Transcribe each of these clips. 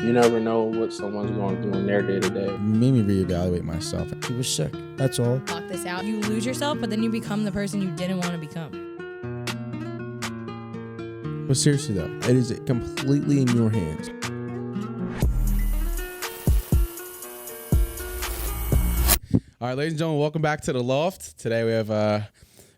You never know what someone's going through in their day-to-day. Made me reevaluate myself. He was sick. That's all. Block this out. You lose yourself, but then you become the person you didn't want to become. But seriously though, it is completely in your hands. All right, ladies and gentlemen, welcome back to the Loft. Today we have a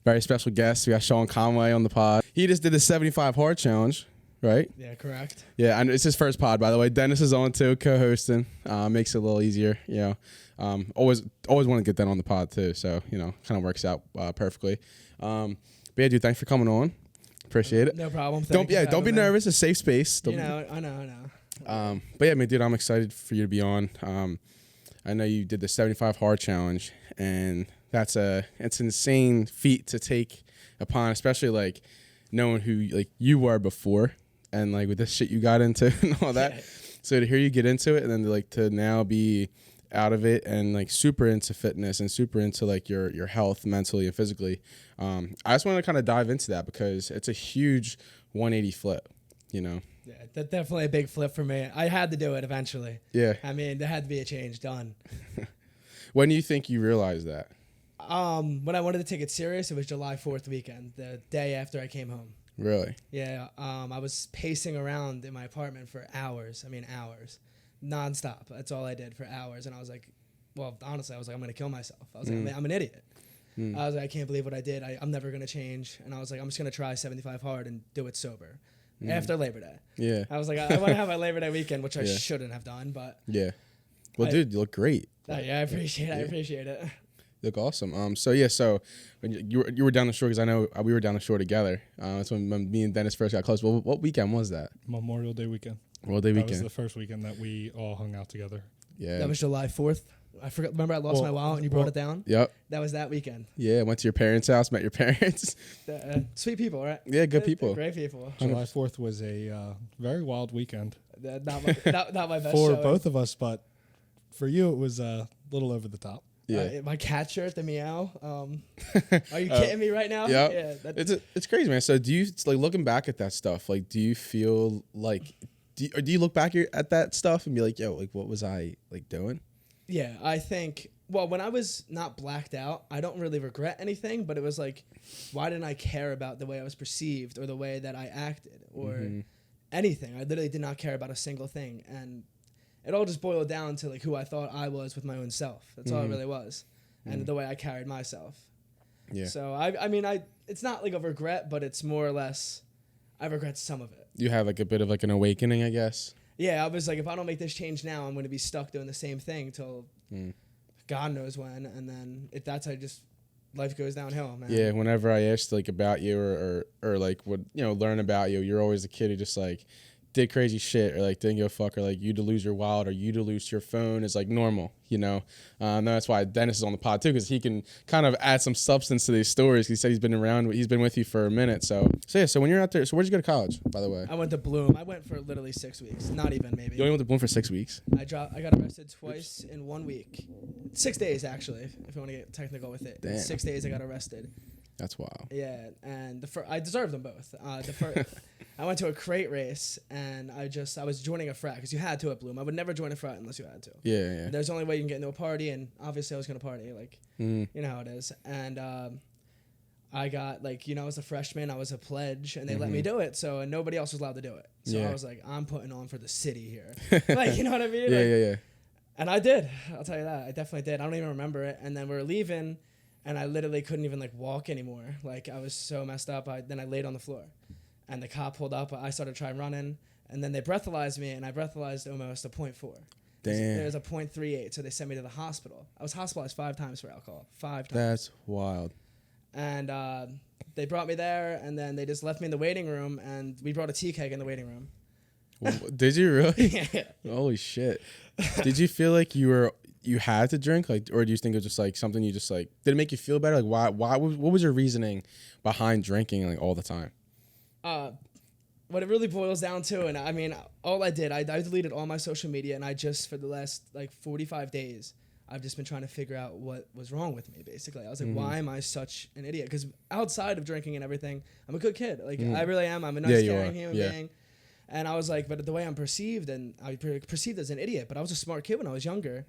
very special guest. We got Sean Conway on the pod. He just did the 75 hard challenge, right? Yeah, correct. Yeah, and it's his first pod, by the way. Dennis is on too, co-hosting. Makes it a little easier, you know. Always want to get that on the pod too, so you know, kind of works out perfectly. But yeah, dude, thanks for coming on. Appreciate it. No problem. Don't be nervous. It's a safe space. I know. But yeah, man, dude, I'm excited for you to be on. I know you did the 75 hard challenge, and it's an insane feat to take upon, especially like knowing who like you were before, and like with this shit you got into and all that. Yeah. So to hear you get into it, and then like to now be out of it and like super into fitness and super into like your health mentally and physically. I just want to kind of dive into that because it's a huge 180 flip, you know. Yeah, that's definitely a big flip for me. I had to do it eventually. Yeah. I mean, there had to be a change done. When do you think you realized that? When I wanted to take it serious, it was July 4th weekend, the day after I came home. Really? Yeah. I was pacing around in my apartment for hours. Nonstop. That's all I did for hours. And I was like, well, honestly, I was like, I'm going to kill myself. I was like, I'm an idiot. I was like, I can't believe what I did. I'm never going to change. And I was like, I'm just going to try 75 hard and do it sober. After Labor Day. Yeah. I was like, I want to have my Labor Day weekend, which I shouldn't have done, but. Yeah. Well, dude, you look great. Yeah, I appreciate it. You look awesome. So when you were down the shore, because I know we were down the shore together. That's when me and Dennis first got close. Well, what weekend was that? Memorial Day weekend. That was the first weekend that we all hung out together. Yeah. That was July 4th. I forgot. Remember I lost my wallet and you brought it down? Yep. That was that weekend. Yeah, went to your parents' house, met your parents. Sweet people, right? Yeah, good people. Great people. July 4th was a very wild weekend. Not my best for showing. both of us, but for you it was a little over the top. Yeah. My cat shirt, the meow. Are you kidding me right now? Yeah. It's crazy, man. So do you, like, looking back at that stuff, like, do you feel like, do you look back at that stuff and be like, yo, like, what was I like doing? Yeah, I think, well, when I was not blacked out, I don't really regret anything, but it was like, why didn't I care about the way I was perceived or the way that I acted or anything? I literally did not care about a single thing. And it all just boiled down to like who I thought I was with my own self. That's all it really was. And the way I carried myself. Yeah. So, I mean, it's not like a regret, but it's more or less, I regret some of it. You have like a bit of like an awakening, I guess. Yeah, I was like, if I don't make this change now, I'm going to be stuck doing the same thing till God knows when. And then that's how just life goes downhill, man. Yeah, whenever I asked like about you or like would, you know, learn about you, you're always the kid who just like did crazy shit or like didn't give a fuck or like you to lose your wallet or you to lose your phone is like normal, you know. And that's why Dennis is on the pod too, because he can kind of add some substance to these stories. He said he's been with you for a minute. So when you're out there, so where'd you go to college, by the way? I went to Bloom. I went for literally 6 weeks, not even maybe. You only went to Bloom for 6 weeks? I got arrested twice in 1 week. 6 days actually, if you want to get technical with it. Damn. 6 days I got arrested. That's wild. Yeah, and I deserved them both. I went to a crate race, and I was joining a frat, because you had to at Bloom. I would never join a frat unless you had to. Yeah. There's only way you can get into a party, and obviously I was going to party, like, you know how it is. And I got, like, you know, as a freshman, I was a pledge, and they let me do it, so nobody else was allowed to do it. So I was like, I'm putting on for the city here. Like, you know what I mean? Yeah. And I did. I'll tell you that. I definitely did. I don't even remember it. And then we were leaving, and I literally couldn't even, like, walk anymore. Like, I was so messed up. Then I laid on the floor. And the cop pulled up. I started trying running. And then they breathalyzed me, and I breathalyzed almost a 0.4. Damn. There was a 0.38, so they sent me to the hospital. I was hospitalized 5 times for alcohol. 5 times. That's wild. And they brought me there, and then they just left me in the waiting room, and we brought a tea keg in the waiting room. Did you really? Yeah. Holy shit. Did you feel like you had to drink, like, or do you think it was just like something you just like, did it make you feel better? Like why what was your reasoning behind drinking like all the time? What it really boils down to, and I mean, all I did, I deleted all my social media, and I just, for the last like 45 days, I've just been trying to figure out what was wrong with me, basically. I was like, why am I such an idiot? Because outside of drinking and everything, I'm a good kid. Like, I really am. I'm a nice, caring human being. And I was like, but the way I'm perceived, and I perceived as an idiot, but I was a smart kid when I was younger.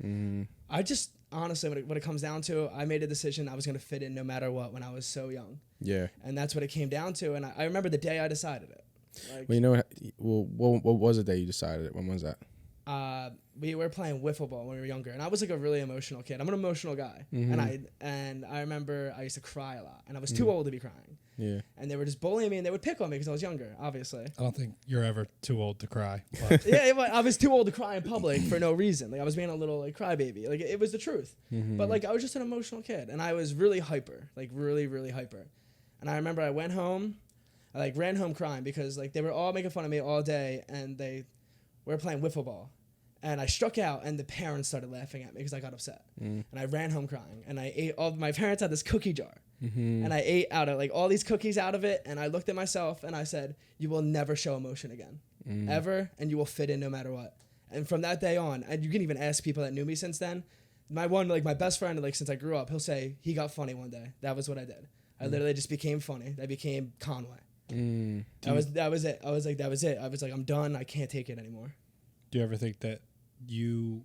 I just, honestly, when it comes down to, I made a decision I was going to fit in no matter what when I was so young. Yeah. And that's what it came down to. And I remember the day I decided it. Like, Well, you know what was it that you decided it? When was that? We were playing wiffle ball when we were younger, and I was like a really emotional kid. I'm an emotional guy, and I remember I used to cry a lot, and I was too old to be crying. Yeah. And they were just bullying me, and they would pick on me because I was younger, obviously. I don't think you're ever too old to cry. But Yeah, but I was too old to cry in public for no reason. Like I was being a little like crybaby. Like it was the truth. But like I was just an emotional kid, and I was really hyper, like really, really hyper. And I remember I went home, I like ran home crying because like they were all making fun of me all day, and they were playing wiffle ball. And I struck out, and the parents started laughing at me because I got upset. And I ran home crying, and I ate all. My parents had this cookie jar, and I ate out of like all these cookies out of it. And I looked at myself, and I said, "You will never show emotion again, ever, and you will fit in no matter what." And from that day on, and you can even ask people that knew me since then. My best friend, like since I grew up, he'll say he got funny one day. That was what I did. I literally just became funny. I became Conway. That was it. I was like, that was it. I was like, I'm done. I can't take it anymore. do you ever think that you,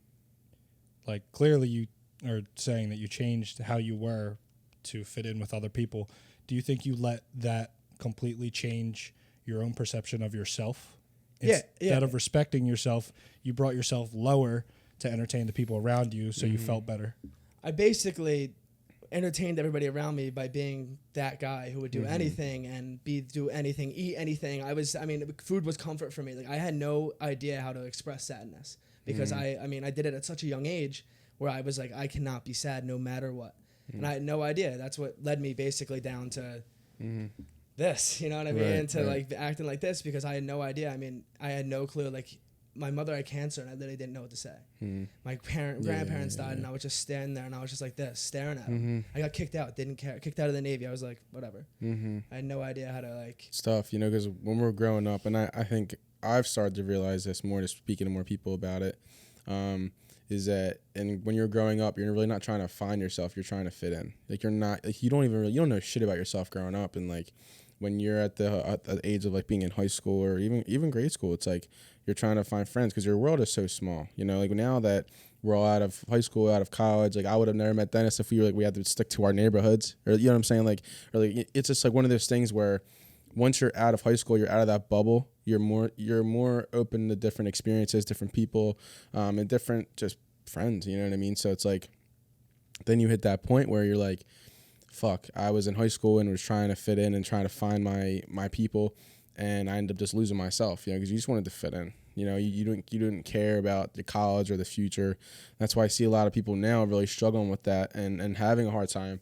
like, clearly you are saying that you changed how you were to fit in with other people. Do you think you let that completely change your own perception of yourself? Instead of respecting yourself, you brought yourself lower to entertain the people around you, so you felt better. I basically entertained everybody around me by being that guy who would do anything and do anything, eat anything. Food was comfort for me. Like I had no idea how to express sadness because I did it at such a young age where I was like, I cannot be sad no matter what. And I had no idea. That's what led me basically down to this, you know what I mean? Like acting like this because I had no idea. I mean, I had no clue. Like my mother had cancer and I literally didn't know what to say. My grandparents died and I was just standing there and I was just like this, staring at them. I got kicked out, didn't care. Kicked out of the Navy. I was like, whatever. I had no idea how to like. Stuff, you know, because when we're growing up, and I think I've started to realize this more, just speaking to more people about it, is that, and when you're growing up, you're really not trying to find yourself, you're trying to fit in. Like you're not, like you don't know shit about yourself growing up, and like when you're at the age of like being in high school or even grade school, it's like you're trying to find friends because your world is so small. You know, like now that we're all out of high school, out of college, like I would have never met Dennis if we had to stick to our neighborhoods, or you know what I'm saying? Like, or like it's just like one of those things where once you're out of high school, you're out of that bubble. You're more open to different experiences, different people, and different just friends. You know what I mean? So it's like then you hit that point where you're like, fuck, I was in high school and was trying to fit in and trying to find my people, and I ended up just losing myself, you know, because you just wanted to fit in. You know, you didn't care about the college or the future. That's why I see a lot of people now really struggling with that and having a hard time.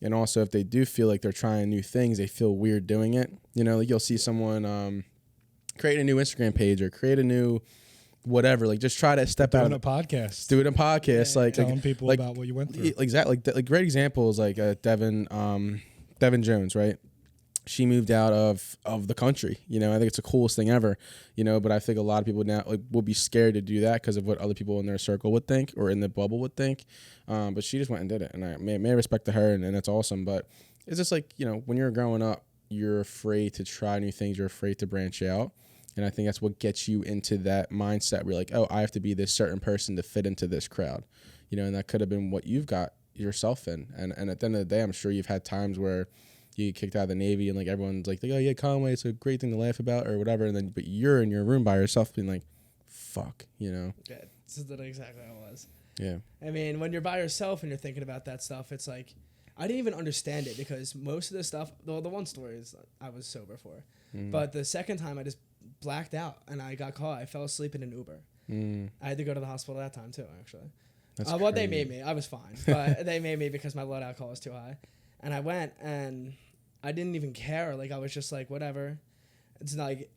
And also, if they do feel like they're trying new things, they feel weird doing it. You know, like you'll see someone create a new Instagram page or create a new whatever, like just try to step out. Do it in a podcast. Telling people about what you went through. Exactly. Like great example is like Devin Jones, right? She moved out of the country. You know, I think it's the coolest thing ever. You know, but I think a lot of people now will be scared to do that because of what other people in their circle would think or in the bubble would think. But she just went and did it, and I may respect to her, and that's awesome. But it's just like, you know, when you're growing up, you're afraid to try new things. You're afraid to branch out. And I think that's what gets you into that mindset where you're like, oh, I have to be this certain person to fit into this crowd. You know, and that could have been what you've got yourself in. And at the end of the day, I'm sure you've had times where you get kicked out of the Navy and like everyone's like, oh yeah, Conway, it's a great thing to laugh about or whatever. And then, but you're in your room by yourself being like, fuck, you know? Yeah, this is exactly how it was. Yeah. I mean, when you're by yourself and you're thinking about that stuff, it's like, I didn't even understand it because most of the stuff, the one story is I was sober for. But the second time I just blacked out and I got caught. I fell asleep in an Uber. I had to go to the hospital that time too, actually. Well, they made me. I was fine. But they made me because my blood alcohol was too high. And I went and I didn't even care. Like I was just like, whatever. It's not like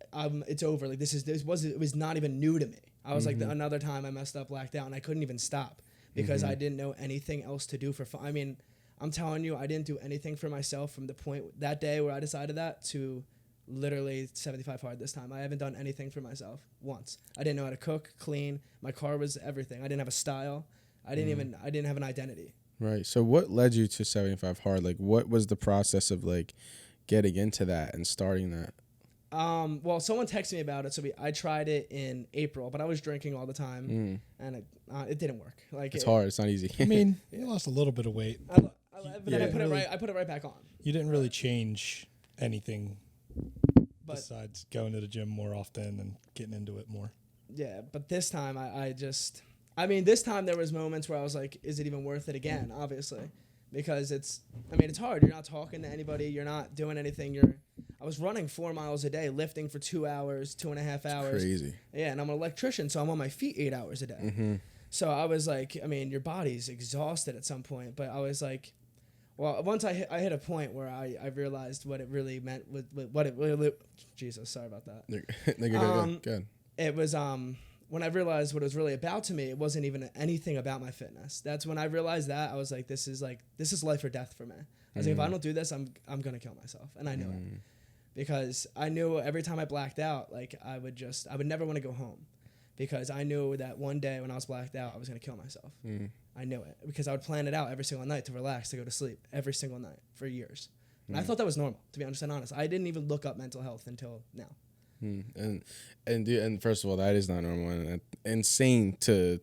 it's over. Like it was not even new to me. I was like another time I messed up, blacked out, and I couldn't even stop because I didn't know anything else to do for fun. I mean, I'm telling you, I didn't do anything for myself from the point that day where I decided that to literally 75 hard this time. I haven't done anything for myself once. I didn't know how to cook, clean. My car was everything. I didn't have a style. I didn't have an identity. Right. So what led you to 75 hard? Like what was the process of like getting into that and starting that? Well, someone texted me about it, so I tried it in April, but I was drinking all the time, and it didn't work. Like It's hard. It's not easy. I mean, you lost a little bit of weight. But then I Yeah. put it right. I put it right back on. You didn't really change anything But besides going to the gym more often and getting into it more. yeah, but this time I mean, this time there was moments where I was like, is it even worth it again? Obviously, because it's hard. You're not talking to anybody. You're not doing anything. I was running 4 miles a day, lifting for 2 hours, 2.5 hours. Crazy. Yeah, and I'm an electrician, so I'm on my feet 8 hours a day. Mm-hmm. So I was like, I mean, your body's exhausted at some point, but I was like, well, once I hit a point where I realized what it really meant with what it really. Jesus, sorry about that. Good. It was when I realized what it was really about to me. It wasn't even anything about my fitness. That's when I realized that I was like, this is life or death for me. I was like, if I don't do this, I'm gonna kill myself, and I knew it because I knew every time I blacked out, like I would never want to go home. Because I knew that one day when I was blacked out, I was going to kill myself. I knew it because I would plan it out every single night to relax, to go to sleep every single night for years. And I thought that was normal, to be honest and honest. I didn't even look up mental health until now. And first of all, that is not normal and insane to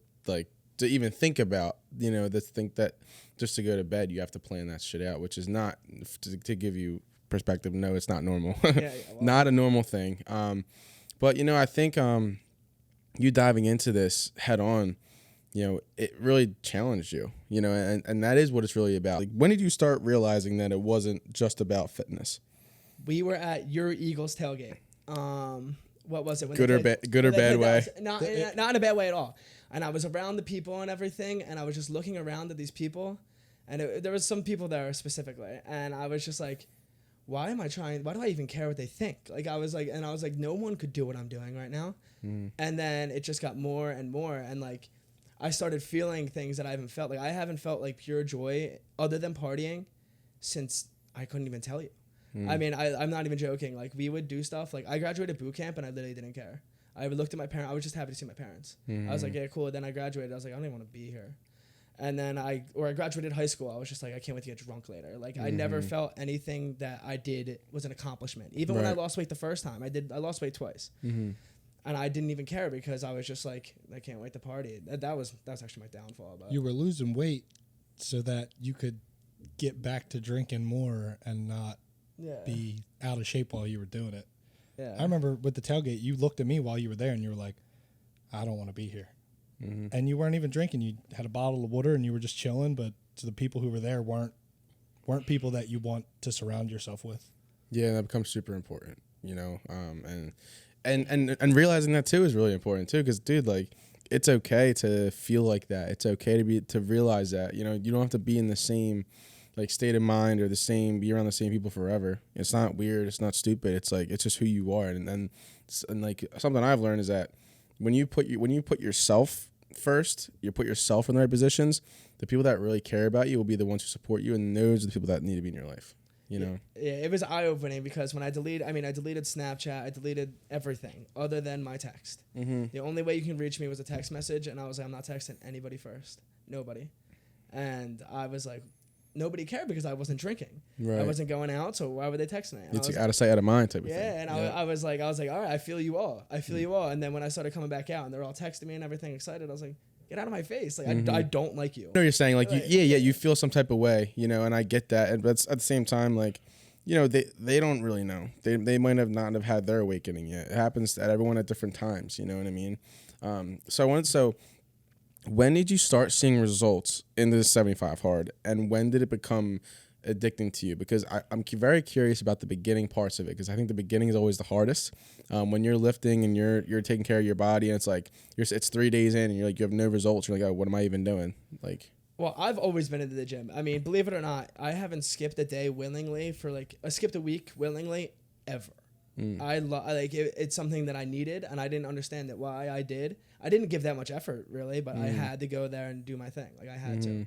even think about. You know, to think that just to go to bed you have to plan that shit out, which is not to give you perspective. No, it's not normal. Well, not a normal thing. But you know, I think you diving into this head on, you know, it really challenged you, you know, and that is what it's really about. Like, when did you start realizing that it wasn't just about fitness? We were at your Eagles tailgate. What was it? Good or bad way? Not in a bad way at all. And I was around the people and everything, and I was just looking around at these people, and there was some people there specifically, and I was just like, why do I even care what they think? Like I was like, no one could do what I'm doing right now. And then it just got more and more, and like I started feeling things that I haven't felt. Like I haven't felt like pure joy other than partying since I couldn't even tell you. I mean, I'm not even joking. Like we would do stuff. Like I graduated boot camp and I literally didn't care. I looked at my parents. I was just happy to see my parents. I was like, yeah, cool. Then I graduated. I was like, I don't even want to be here. And then I graduated high school. I was just like, I can't wait to get drunk later. Like I never felt anything that I did was an accomplishment. Even when I lost weight the first time, I lost weight twice. And I didn't even care because I was just like, I can't wait to party. That was actually my downfall. But You were losing weight so that you could get back to drinking more and not be out of shape while you were doing it. Yeah. I remember with the tailgate, you looked at me while you were there and you were like, I don't want to be here. And you weren't even drinking. You had a bottle of water and you were just chilling, but to the people who were there weren't people that you want to surround yourself with. Yeah, that becomes super important, you know, and realizing that too is really important too, because dude, like, it's okay to feel like that. It's okay to realize that, you know, you don't have to be in the same like state of mind or be around the same people forever. It's not weird. It's not stupid. It's like, it's just who you are. And like something I've learned is that when you put yourself first, you put yourself in the right positions, the people that really care about you will be the ones who support you, and those are the people that need to be in your life. You know? Yeah, it was eye-opening because when I deleted Snapchat, I deleted everything other than my text. The only way you can reach me was a text message, and I was like, I'm not texting anybody first. Nobody. And I was like, nobody cared because I wasn't drinking. Right. I wasn't going out, so why would they text me? It's out of sight, out of mind type of thing. Yeah, and I was like, all right, I feel you all. And then when I started coming back out and they're all texting me and everything excited, I was like, get out of my face. Like, I don't like you. I know you're saying, like, you feel some type of way, you know, and I get that. But at the same time, like, you know, they don't really know. They might not have had their awakening yet. It happens to everyone at different times, you know what I mean? So when did you start seeing results in the 75 hard, and when did it become addicting to you? Because I'm very curious about the beginning parts of it, because I think the beginning is always the hardest. When you're lifting and you're taking care of your body, and it's like it's 3 days in and you're like, you have no results. You're like, oh, what am I even doing? Like, well, I've always been into the gym. I mean, believe it or not, I haven't skipped a day willingly I skipped a week willingly ever. It's something that I needed, and I didn't understand that why I did. I didn't give that much effort really, but I had to go there and do my thing. Like I had to.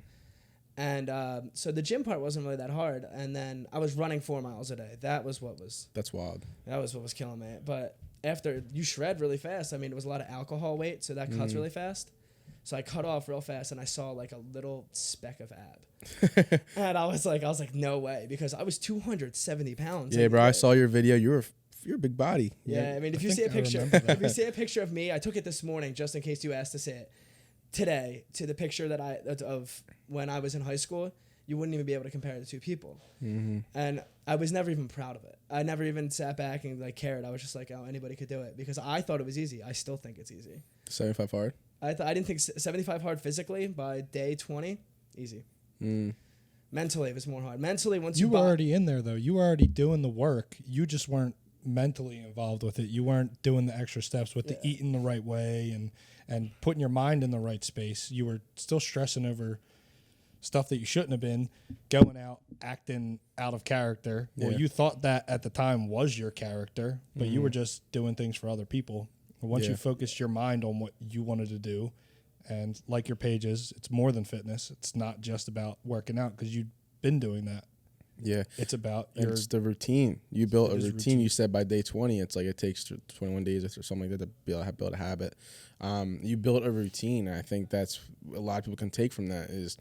And so the gym part wasn't really that hard. And then I was running 4 miles a day. That's wild. That was what was killing me. But after you shred really fast, I mean, it was a lot of alcohol weight, so that cuts really fast. So I cut off real fast, and I saw like a little speck of ab. And I was like, no way, because I was 270 pounds. Yeah, bro, I saw your video. You were you're a big body. Yeah, I mean, if you see a picture, if you see a picture of me, I took it this morning just in case you asked to see it. Today, to the picture of when I was in high school, you wouldn't even be able to compare the two people. Mm-hmm. And I was never even proud of it. I never even sat back and like cared. I was just like, oh, anybody could do it because I thought it was easy. I still think it's easy. 75 hard. I didn't think 75 hard physically. By day 20, easy. Mentally, it was more hard. Mentally, once you were already in there though. You were already doing the work. You just weren't mentally involved with it. You weren't doing the extra steps with the eating the right way and putting your mind in the right space. You were still stressing over stuff that you shouldn't have been, going out, acting out of character. Yeah. Well, you thought that at the time was your character, but you were just doing things for other people. But once you focused your mind on what you wanted to do, and like your pages, it's more than fitness. It's not just about working out because you've been doing that. Yeah. It's about it's the routine. You built a routine. You said by day 20, it's like it takes 21 days or something like that to build a habit. You built a routine. And I think that's a lot of people can take from that is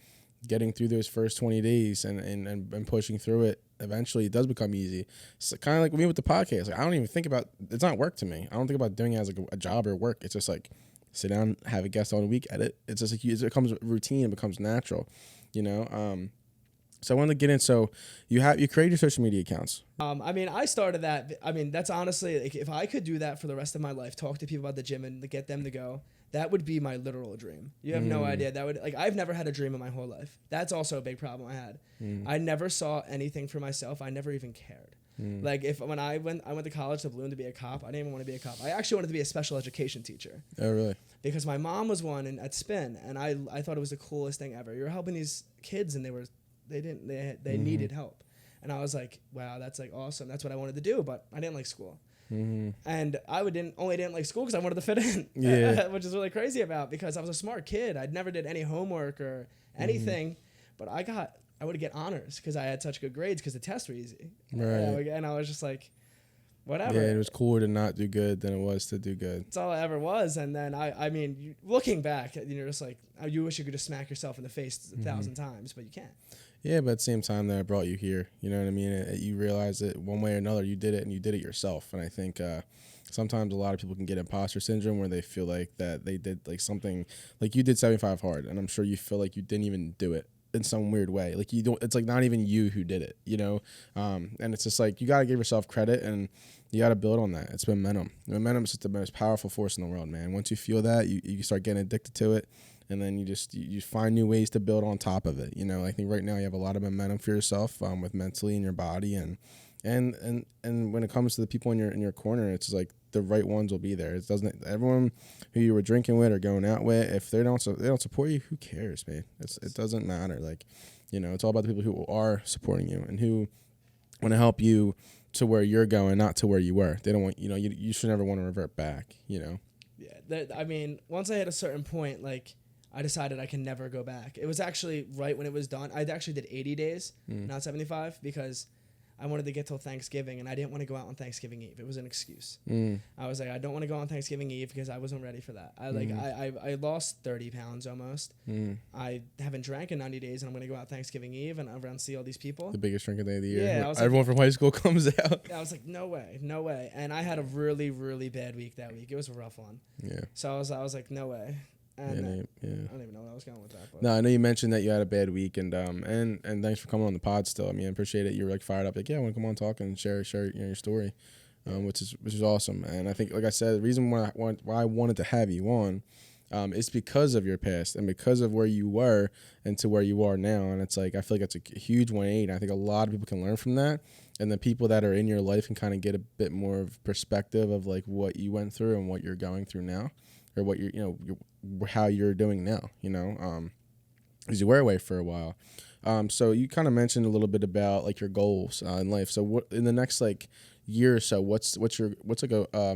getting through those first 20 days and pushing through it. Eventually, it does become easy. It's kind of like me with the podcast. Like, I don't even think about it's not work to me. I don't think about doing it as like a job or work. It's just like sit down, have a guest on a week, edit. It's just like it becomes routine. It becomes natural, you know. So I wanted to get in. So you create your social media accounts. I mean, I started that. I mean, that's honestly like if I could do that for the rest of my life, talk to people about the gym and get them to go. That would be my literal dream. You have no idea. That would like I've never had a dream in my whole life. That's also a big problem I had. I never saw anything for myself. I never even cared. Like when I went to college to Bloom to be a cop, I didn't even want to be a cop. I actually wanted to be a special education teacher. Oh, really? Because my mom was one at Spin, and I thought it was the coolest thing ever. You're helping these kids, and they needed help, and I was like, wow, that's like awesome. That's what I wanted to do, but I didn't like school. And I didn't like school because I wanted to fit in, which is really crazy about because I was a smart kid. I never did any homework or anything, but I would get honors because I had such good grades because the tests were easy. Right. And I was just like, whatever. Yeah, it was cooler to not do good than it was to do good. That's all I ever was. And then I mean, looking back, you're just like, you wish you could just smack yourself in the face 1,000 times, but you can't. Yeah, but at the same time that it brought you here, you know what I mean? You realize that one way or another you did it and you did it yourself. And I think sometimes a lot of people can get imposter syndrome where they feel like that they did like something, like you did 75 hard, and I'm sure you feel like you didn't even do it in some weird way. Like you don't, it's like not even you who did it, you know? And it's just like you got to give yourself credit and you got to build on that. It's momentum. Momentum is just the most powerful force in the world, man. Once you feel that, you start getting addicted to it. And then you find new ways to build on top of it. You know, I think right now you have a lot of momentum for yourself with mentally in your body, and when it comes to the people in your corner, it's like the right ones will be there. It doesn't. Everyone who you were drinking with or going out with, if they don't support you, who cares, man? It doesn't matter. Like, you know, it's all about the people who are supporting you and who want to help you to where you're going, not to where you were. They don't want, you know, you should never want to revert back. You know. Yeah, I mean, once I hit a certain point, like, I decided I can never go back. It was actually right when it was done. I actually did 80 days, not 75, because I wanted to get till Thanksgiving, and I didn't want to go out on Thanksgiving Eve. It was an excuse. I was like, I don't want to go on Thanksgiving Eve because I wasn't ready for that. I lost 30 pounds almost. I haven't drank in 90 days, and I'm going to go out Thanksgiving Eve and around see all these people. The biggest drinking day of the year. Yeah, everyone from high school comes out. I was like, no way. And I had a really, really bad week that week. It was a rough one. Yeah. So I was like, no way. And I don't even know where I was going with that. But. No, I know you mentioned that you had a bad week, and thanks for coming on the pod. Still, I mean, I appreciate it. You were like fired up, like, yeah, I want to come on, talk and share your story, which is awesome. And I think, like I said, the reason why I wanted to have you on, is because of your past and because of where you were and to where you are now. And it's like I feel like that's a huge 180. I think a lot of people can learn from that, and the people that are in your life can kind of get a bit more of perspective of like what you went through and what you're going through now. Or what how you're doing now, you know, because you were away for a while. So you kind of mentioned a little bit about like your goals in life. So what in the next like year or so, what's like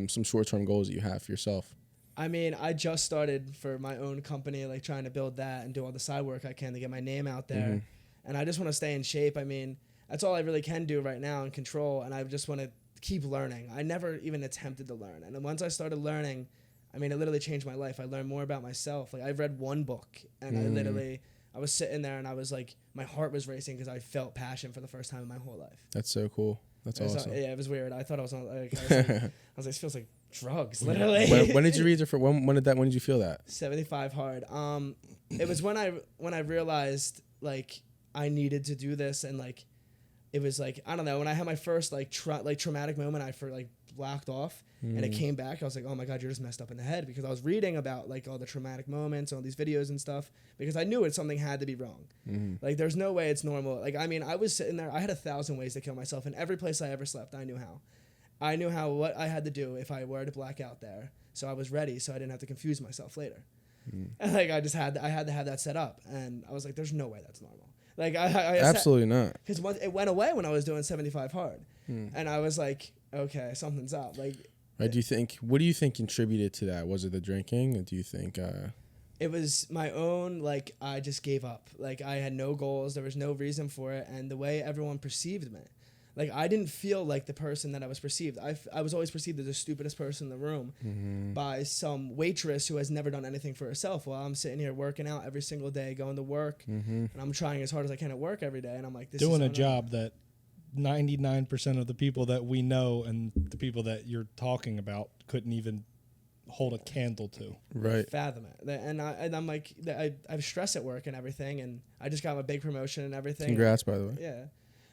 some short-term goals that you have for yourself? I mean, I just started for my own company, like trying to build that and do all the side work I can to get my name out there. And I just want to stay in shape. I mean, that's all I really can do right now and control. And I just want to keep learning. I never even attempted to learn. And then once I started learning, I mean, it literally changed my life. I learned more about myself. Like, I've read one book, and I was sitting there, and I was like, my heart was racing because I felt passion for the first time in my whole life. That's so cool. That's It was, awesome. yeah, it was weird. I thought I was on. Like, I was like, this feels like drugs, literally. When did you read it? When did you feel that? 75 hard. It was when I realized like I needed to do this, and like it was like, I don't know, when I had my first like traumatic moment, I blocked off, and it came back. I was like, oh my God, you're just messed up in the head, because I was reading about like all the traumatic moments, all these videos and stuff, because I knew something had to be wrong. Like there's no way it's normal. Like, I mean, I was sitting there, I had 1,000 ways to kill myself, and every place I ever slept, I knew how what I had to do if I were to black out there. So I was ready, so I didn't have to confuse myself later. And like I had to have that set up, and I was like, there's no way that's normal. Like I Absolutely not. because it went away when I was doing 75 hard, and I was like, okay, something's up. Like, What do you think contributed to that? Was it the drinking, or do you think? It was my own, like, I just gave up. Like, I had no goals. There was no reason for it, and the way everyone perceived me. Like, I didn't feel like the person that I was perceived. I was always perceived as the stupidest person in the room by some waitress who has never done anything for herself, while I'm sitting here working out every single day, going to work, and I'm trying as hard as I can at work every day, and I'm like, this is doing a unreal. job that 99% of the people that we know and the people that you're talking about couldn't even hold a candle to. Right. Fathom it. And I'm like, I have stress at work and everything, and I just got my big promotion and everything. Congrats, by the way. Yeah.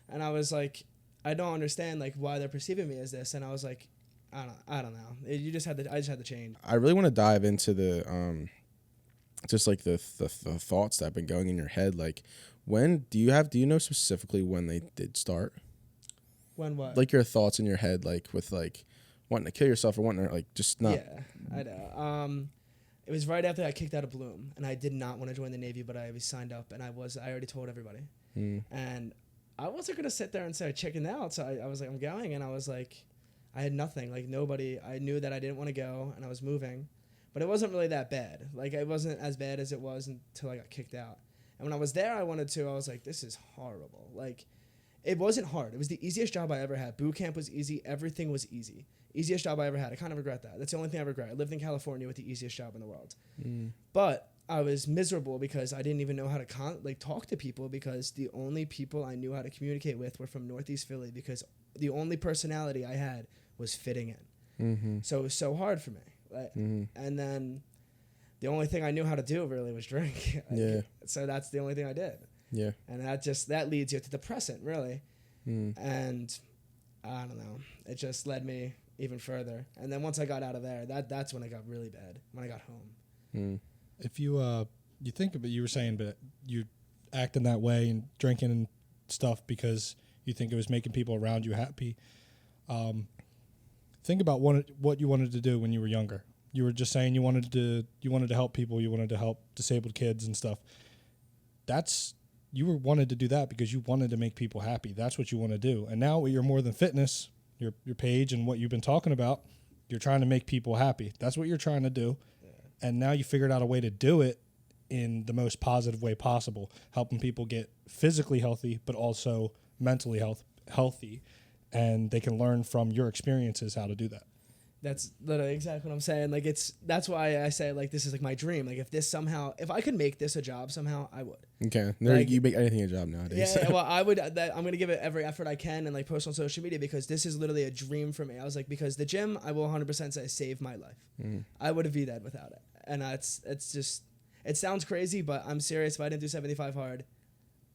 And I was like, I don't understand like why they're perceiving me as this, and I was like, I don't know. I just had to change. I really want to dive into the just like the thoughts that have been going in your head. Like, when do you know specifically when they did start? When what? Like your thoughts in your head, like with like wanting to kill yourself or wanting to like just not. Yeah, I know. It was right after I kicked out of Bloom, and I did not want to join the Navy, but I was signed up, and I already told everybody, and I wasn't gonna sit there and say chicken out. So I was like, I'm going, and I was like, I had nothing, like nobody. I knew that I didn't want to go, and I was moving, but it wasn't really that bad. Like, it wasn't as bad as it was until I got kicked out. And when I was there, I was like, this is horrible. Like, it wasn't hard. It was the easiest job I ever had. Boot camp was easy. Everything was easy. Easiest job I ever had. I kind of regret that. That's the only thing I regret. I lived in California with the easiest job in the world. But I was miserable because I didn't even know how to talk to people, because the only people I knew how to communicate with were from Northeast Philly, because the only personality I had was fitting in. So it was so hard for me. And then the only thing I knew how to do really was drink. So that's the only thing I did. Yeah. And that leads you to depressant, really. And I don't know. It just led me even further. And then once I got out of there, that's when it got really bad, when I got home. If you think of it, you were saying, but you acting that way and drinking and stuff because you think it was making people around you happy. Think about what you wanted to do when you were younger. You were just saying you wanted to help people, you wanted to help disabled kids and stuff. You wanted to do that because you wanted to make people happy. That's what you want to do. And now you're more than fitness, your page and what you've been talking about, you're trying to make people happy. That's what you're trying to do. Yeah. And now you figured out a way to do it in the most positive way possible, helping people get physically healthy, but also mentally healthy. And they can learn from your experiences how to do that. That's literally exactly what I'm saying. Like, that's why I say, like, this is like my dream. Like, if I could make this a job somehow, I would. Okay. Like, you make anything a job nowadays. Yeah, well, I would. I'm going to give it every effort I can and, like, post on social media, because this is literally a dream for me. I was like, because the gym, I will 100% say, saved my life. I would have VD'd without it. And it's just, it sounds crazy, but I'm serious. If I didn't do 75 hard,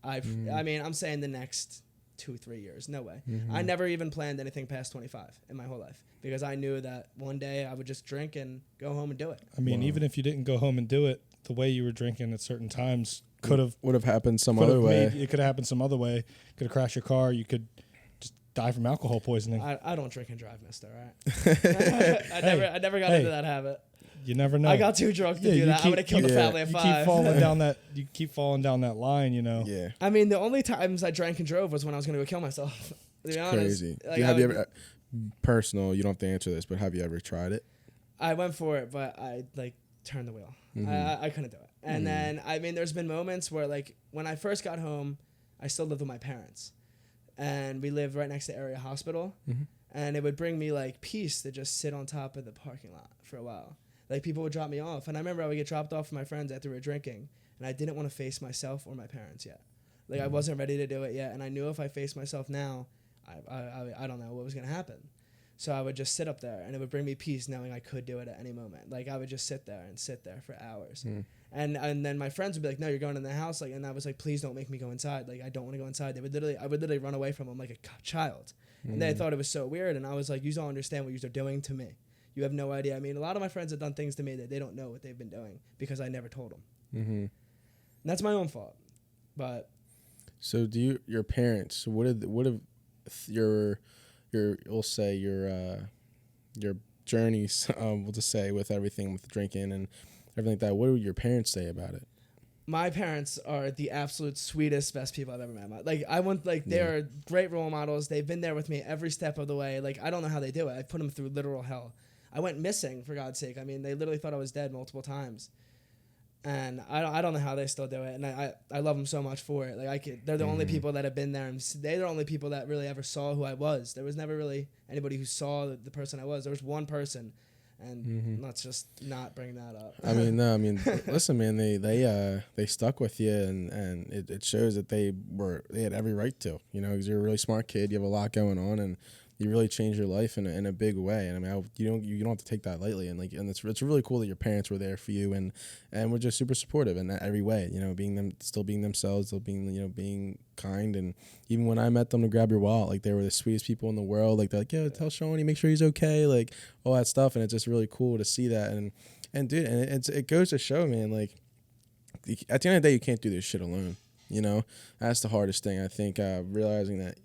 I mean, I'm saying the next 2-3 years. No way. I never even planned anything past 25 in my whole life, because I knew that one day I would just drink and go home and do it. I mean, even if you didn't go home and do it, the way you were drinking at certain times would have happened some other way. It could have happened some other way. Could have crashed your car. You could just die from alcohol poisoning. I don't drink and drive, mister, right? I never got into that habit. You never know. I got too drunk to do that. I'm going to kill the family at 5. You keep falling down that line, you know. Yeah. I mean, the only times I drank and drove was when I was going to go kill myself. To be honest. Crazy. Like, Have you ever, personal, you don't have to answer this, but have you ever tried it? I went for it, but I, like, turned the wheel. I couldn't do it. And then, I mean, there's been moments where, like, when I first got home, I still lived with my parents. And we lived right next to Area Hospital. And it would bring me, like, peace to just sit on top of the parking lot for a while. Like, people would drop me off. And I remember I would get dropped off from my friends after we were drinking. And I didn't want to face myself or my parents yet. Like, I wasn't ready to do it yet. And I knew if I faced myself now, I don't know what was gonna happen. So I would just sit up there, and it would bring me peace knowing I could do it at any moment. Like, I would just sit there for hours. And then my friends would be like, no, you're going in the house. Like, and I was like, please don't make me go inside. Like, I don't want to go inside. I would literally run away from them like a child. And they thought it was so weird. And I was like, you don't understand what you're doing to me. You have no idea. I mean, a lot of my friends have done things to me that they don't know what they've been doing because I never told them. And that's my own fault. But. So your parents, what have your we'll say your journeys, we'll just say with everything with drinking and everything like that, what would your parents say about it? My parents are the absolute sweetest, best people I've ever met. They're great role models. They've been there with me every step of the way. Like, I don't know how they do it. I put them through literal hell. I went missing, for God's sake. I mean, they literally thought I was dead multiple times. And I don't know how they still do it. And I love them so much for it. Like, they're the only people that have been there. And they're the only people that really ever saw who I was. There was never really anybody who saw the person I was. There was one person. And let's just not bring that up. I mean, no, listen, man, they stuck with you, and it shows that they had every right to, because you're a really smart kid. You have a lot going on, and you really changed your life in a big way. And I mean, you don't have to take that lightly. And it's really cool that your parents were there for you, and were just super supportive in that every way. Still being themselves, still being being kind. And even when I met them to grab your wallet, like, they were the sweetest people in the world. Like, they're like, yeah, tell Shawnee, make sure he's okay, like all that stuff. And it's just really cool to see that. And dude, and it goes to show, man, like, at the end of the day, you can't do this shit alone. That's the hardest thing. I think realizing that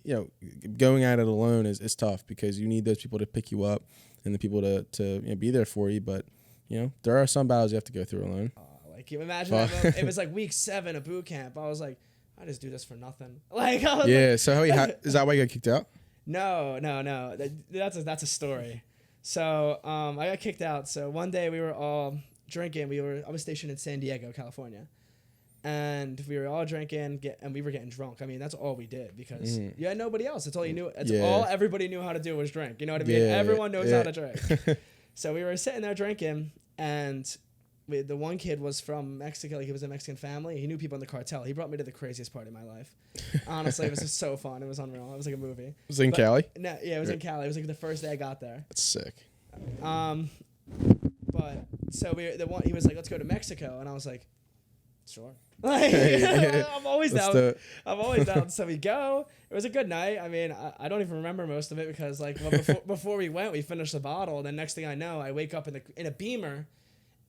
going at it alone is tough, because you need those people to pick you up and the people to be there for you. But there are some battles you have to go through alone. Like, you imagine that it was like week 7 of boot camp. I was like, I just do this for nothing. Like, So is that why you got kicked out? No. That's a story. So I got kicked out. So one day we were all drinking. I was stationed in San Diego, California. And we were all drinking, and we were getting drunk. I mean, that's all we did, because you had nobody else. That's all you knew. That's all everybody knew how to do was drink. You know what I mean? Everyone knows how to drink. So we were sitting there drinking, and the one kid was from Mexico. Like, he was a Mexican family. He knew people in the cartel. He brought me to the craziest party of my life. Honestly, it was just so fun. It was unreal. It was like a movie. Was it in Cali? No, yeah, it was in Cali. It was like the first day I got there. That's sick. But so he was like, let's go to Mexico, and I was like, sure. Like, I'm always down. I'm always down. So we go. It was a good night. I mean, I don't even remember most of it, because like before we went, we finished the bottle. And then next thing I know, I wake up in a Beamer,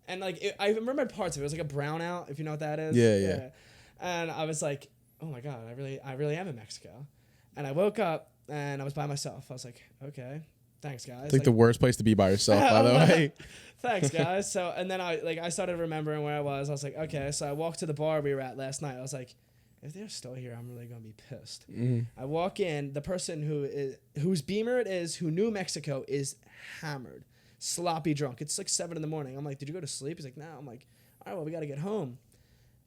and like I remember parts of it. It was like a brownout, if you know what that is. Yeah. And I was like, oh my God, I really am in Mexico. And I woke up and I was by myself. I was like, okay. Thanks, guys. It's like the worst place to be by yourself, by the way. Thanks, guys. So, and then I started remembering where I was. I was like, okay. So I walked to the bar we were at last night. I was like, if they're still here, I'm really gonna be pissed. I walk in. The person whose Beamer it is, who knew Mexico, is hammered, sloppy drunk. It's like 7 a.m. I'm like, did you go to sleep? He's like, no. I'm like, all right, well, we gotta get home.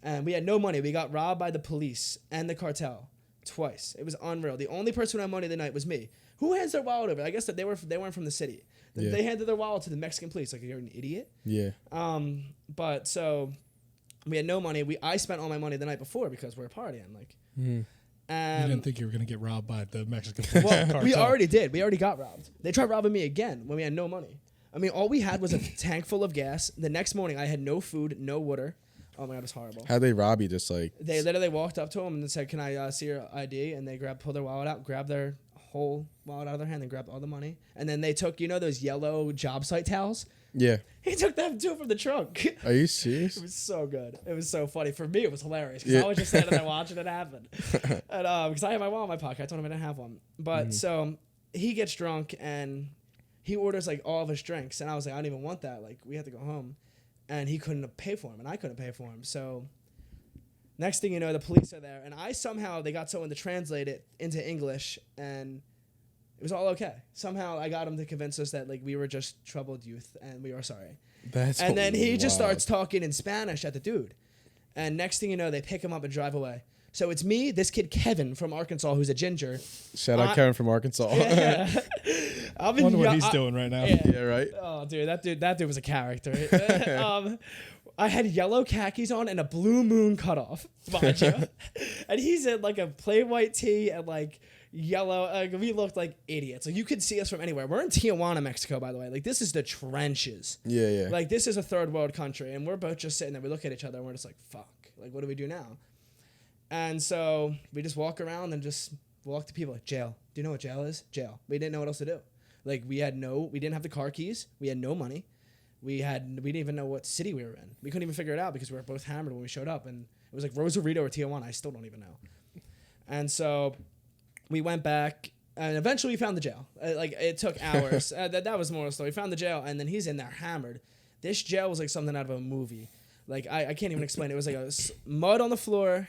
And we had no money. We got robbed by the police and the cartel twice. It was unreal. The only person who had money the night was me. Who hands their wallet over? I guess that they weren't from the city. They handed their wallet to the Mexican police. Like, you're an idiot. Yeah. But so we had no money. I spent all my money the night before because we were partying. Like, you didn't think you were gonna get robbed by the Mexican police? Well, we already did. We already got robbed. They tried robbing me again when we had no money. I mean, all we had was a tank full of gas. The next morning, I had no food, no water. Oh my God, it was horrible. How'd they rob you? Just like they literally walked up to him and said, "Can I see your ID?" And they pulled their wallet out, grabbed their whole wallet out of their hand, and grabbed all the money. And then they took, those yellow job site towels. Yeah. He took them too from the trunk. Are you serious? It was so good. It was so funny. For me, it was hilarious because I was just standing there watching it happen. And because I had my wallet in my pocket, I told him I didn't have one. But so he gets drunk and he orders like all of his drinks, and I was like, I don't even want that. Like, we had to go home. And he couldn't pay for him, and I couldn't pay for him. So next thing you know, the police are there, and they got someone to translate it into English, and it was all okay. Somehow I got him to convince us that like we were just troubled youth, and we were sorry. And then he just starts talking in Spanish at the dude, and next thing you know, they pick him up and drive away. So it's me, this kid Kevin from Arkansas, who's a ginger. Shout out Kevin from Arkansas. Yeah. I wonder what he's doing right now. Yeah, right. Oh, dude, that dude was a character. I had yellow khakis on and a blue moon cutoff, mind you. And he's in like a plain white tee and like, yellow. We looked like idiots. Like you could see us from anywhere. We're in Tijuana, Mexico, by the way. Like this is the trenches. Yeah. Like this is a third world country, and we're both just sitting there. We look at each other, and we're just like, "Fuck! Like what do we do now?" And so we just walk around and just walk to people like jail. Do you know what jail is? Jail. We didn't know what else to do. Like we didn't have the car keys. We had no money. We didn't even know what city we were in. We couldn't even figure it out because we were both hammered when we showed up, and it was like Rosarito or Tijuana. I still don't even know. And so we went back, and eventually we found the jail. Like it took hours. That was more of the story. We found the jail, and then he's in there hammered. This jail was like something out of a movie. Like I can't even explain it. It was like mud on the floor,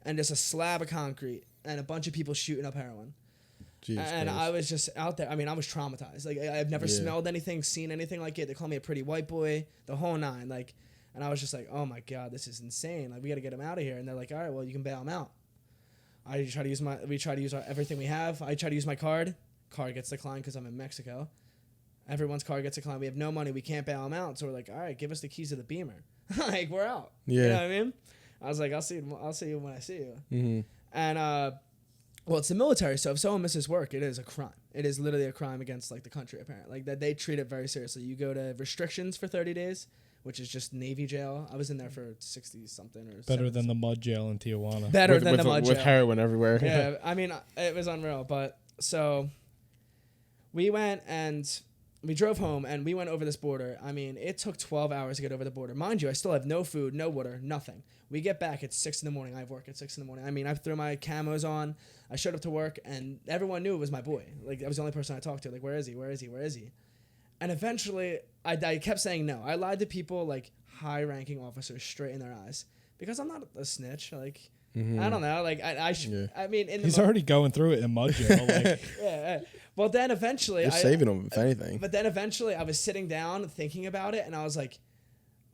and just a slab of concrete, and a bunch of people shooting up heroin. Jesus and Christ. I was just out there. I mean, I was traumatized. Like I've never smelled anything, seen anything like it. They called me a pretty white boy, the whole nine. Like, and I was just like, oh my God, this is insane. Like we got to get him out of here. And they're like, all right, well you can bail him out. We try to use everything we have. I try to use my card. Card gets declined because I'm in Mexico. Everyone's card gets declined. We have no money. We can't bail him out. So we're like, all right, give us the keys to the Beamer. Like we're out. Yeah. You know what I mean? I was like, I'll see you when I see you. Mm-hmm. And well, it's the military, so if someone misses work, it is a crime. It is literally a crime against like the country, apparently. Like that they treat it very seriously. You go to restrictions for 30 days, which is just Navy jail. I was in there for 60 something or Better than the mud jail in Tijuana. Better than the mud jail. With heroin everywhere. Yeah, I mean, it was unreal. But so we went and we drove home and we went over this border. I mean, it took 12 hours to get over the border. Mind you, I still have no food, no water, nothing. We get back at 6 in the morning. I have work at 6 in the morning. I mean, I threw my camos on. I showed up to work and everyone knew it was my boy. Like, that was the only person I talked to. Like, where is he? Where is he? Where is he? And eventually, I kept saying no. I lied to people, like, high-ranking officers straight in their eyes. Because I'm not a snitch. Like, I don't know. Like, I mean, he's already going through it in mud jail. Like, yeah. Well, then eventually, You're saving them, if anything. But then eventually, I was sitting down thinking about it, and I was like,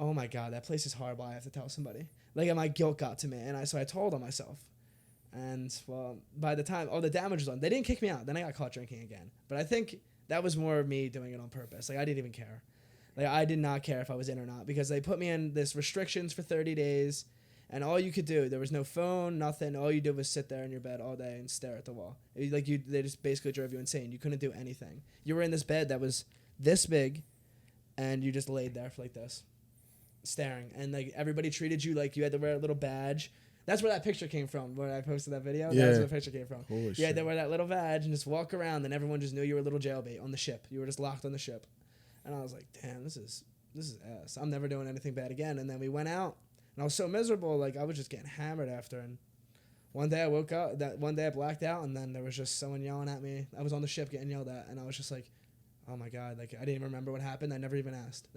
"Oh my God, that place is horrible. I have to tell somebody." Like, and my guilt got to me, and so I told on myself. And well, by the time all the damage was done, they didn't kick me out. Then I got caught drinking again. But I think that was more of me doing it on purpose. Like I didn't even care. Like I did not care if I was in or not because they put me in this restrictions for 30 days. And all you could do, there was no phone, nothing. All you did was sit there in your bed all day and stare at the wall. They just basically drove you insane. You couldn't do anything. You were in this bed that was this big, and you just laid there for like this, staring. And like everybody treated you like you had to wear a little badge. That's where that picture came from. Where I posted that video, yeah. That's where the picture came from. Holy you had to shit. wear that little badge and just walk around, and everyone just knew you were a little jailbait on the ship. You were just locked on the ship, and I was like, damn, this is ass. I'm never doing anything bad again. And then we went out. And I was so miserable, like I was just getting hammered after. And one day I woke up, one day I blacked out, and then there was just someone yelling at me. I was on the ship getting yelled at, and I was just like, oh my God, like I didn't even remember what happened. They never even asked.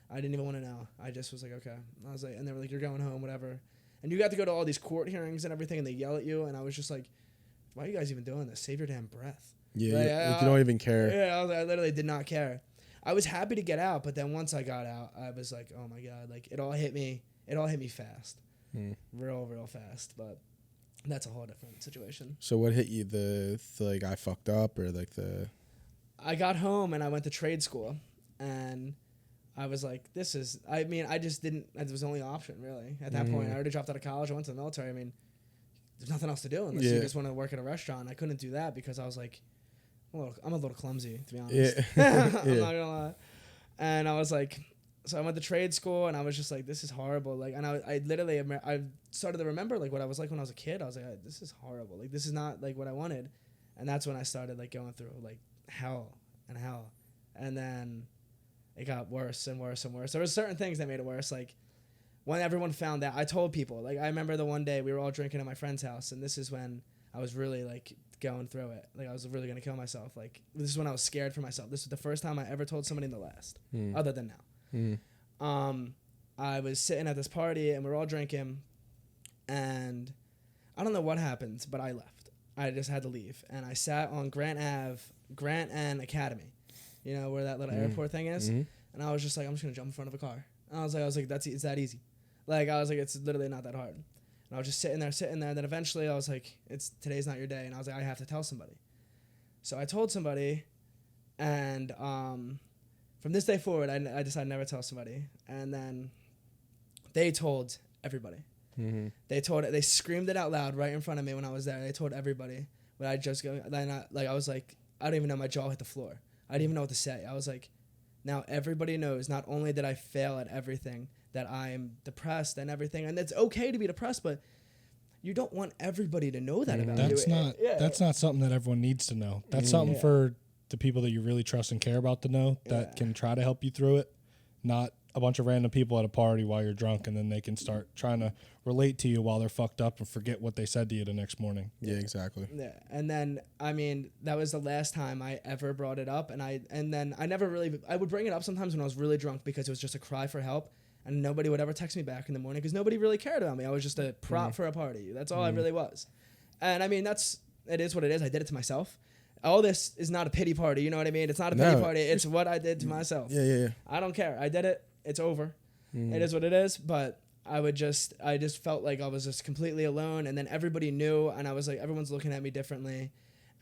I didn't even want to know. I just was like, okay. I was like, and they were like, you're going home, whatever. And you got to go to all these court hearings and everything, and they yell at you. And I was just like, why are you guys even doing this? Save your damn breath. Yeah, like you don't even care. Yeah, I literally did not care. I was happy to get out, but then once I got out, I was like, oh my God, like it all hit me fast. Real fast, but that's a whole different situation. So what hit you, the like I fucked up or like the... I got home and I went to trade school, and I was like, I just didn't, it was the only option really. At that point, I already dropped out of college, I went to the military. I mean, there's nothing else to do unless you just want to work at a restaurant. I couldn't do that because I was like, I'm a little clumsy, to be honest. Yeah. I'm not gonna lie. And I was like, so I went to trade school, and I was just like, this is horrible. Like, and I literally, I started to remember like what I was like when I was a kid. I was like, this is horrible. Like, this is not like what I wanted. And that's when I started like going through like hell. And then it got worse and worse and worse. There were certain things that made it worse. Like when everyone found out, I told people. Like I remember the one day we were all drinking at my friend's house, and this is when I was really like going through it. Like I was really gonna kill myself. Like this is when I was scared for myself. This was the first time I ever told somebody in the last, other than now. I was sitting at this party and we were all drinking, and I don't know what happened, but I left. I just had to leave, and I sat on Grant and Academy, you know where that little airport thing is, and I was just like, I'm just gonna jump in front of a car. And I was like, it's that easy. Like I was like, it's literally not that hard. And I was just sitting there. And then eventually I was like, today's not your day. And I was like, I have to tell somebody. So I told somebody, and from this day forward, I decided never to tell somebody. And then they told everybody. They screamed it out loud right in front of me when I was there. They told everybody. Would I just go? Then I was like, I don't even know. My jaw hit the floor. I didn't even know what to say. I was like, now everybody knows. Not only did I fail at everything, that I am depressed and everything, and it's okay to be depressed, but you don't want everybody to know that about you. That's not something that everyone needs to know. That's something for the people that you really trust and care about to know that can try to help you through it, not a bunch of random people at a party while you're drunk, and then they can start trying to relate to you while they're fucked up and forget what they said to you the next morning. Yeah, exactly. Yeah, and then I mean that was the last time I ever brought it up, and then I never really. I would bring it up sometimes when I was really drunk because it was just a cry for help, and nobody would ever text me back in the morning because nobody really cared about me. I was just a prop for a party. That's all I really was, and I mean it is what it is. I did it to myself. All this is not a pity party. You know what I mean? It's not a pity party. It's what I did to myself. Yeah. I don't care. I did it. It's over. It is what it is. But I just felt like I was just completely alone, and then everybody knew, and I was like, everyone's looking at me differently,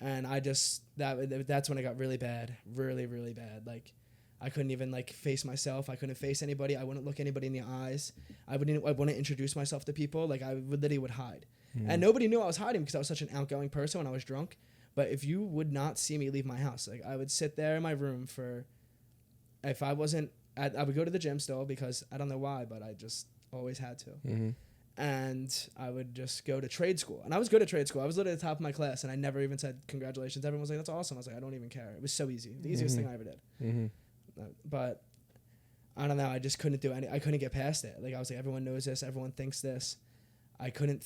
and that's when it got really bad, really, really bad. Like, I couldn't even like face myself. I couldn't face anybody. I wouldn't look anybody in the eyes. I wouldn't introduce myself to people. Like, I literally would hide, and nobody knew I was hiding because I was such an outgoing person when I was drunk. But if you would not see me leave my house, like I would sit there in my room if I wasn't. I would go to the gym still because I don't know why, but I just always had to. And I would just go to trade school. And I was good at trade school. I was literally at the top of my class, and I never even said congratulations. Everyone was like, that's awesome. I was like, I don't even care. It was so easy. The easiest thing I ever did. But I don't know. I just couldn't do I couldn't get past it. Like, I was like, everyone knows this. Everyone thinks this. I couldn't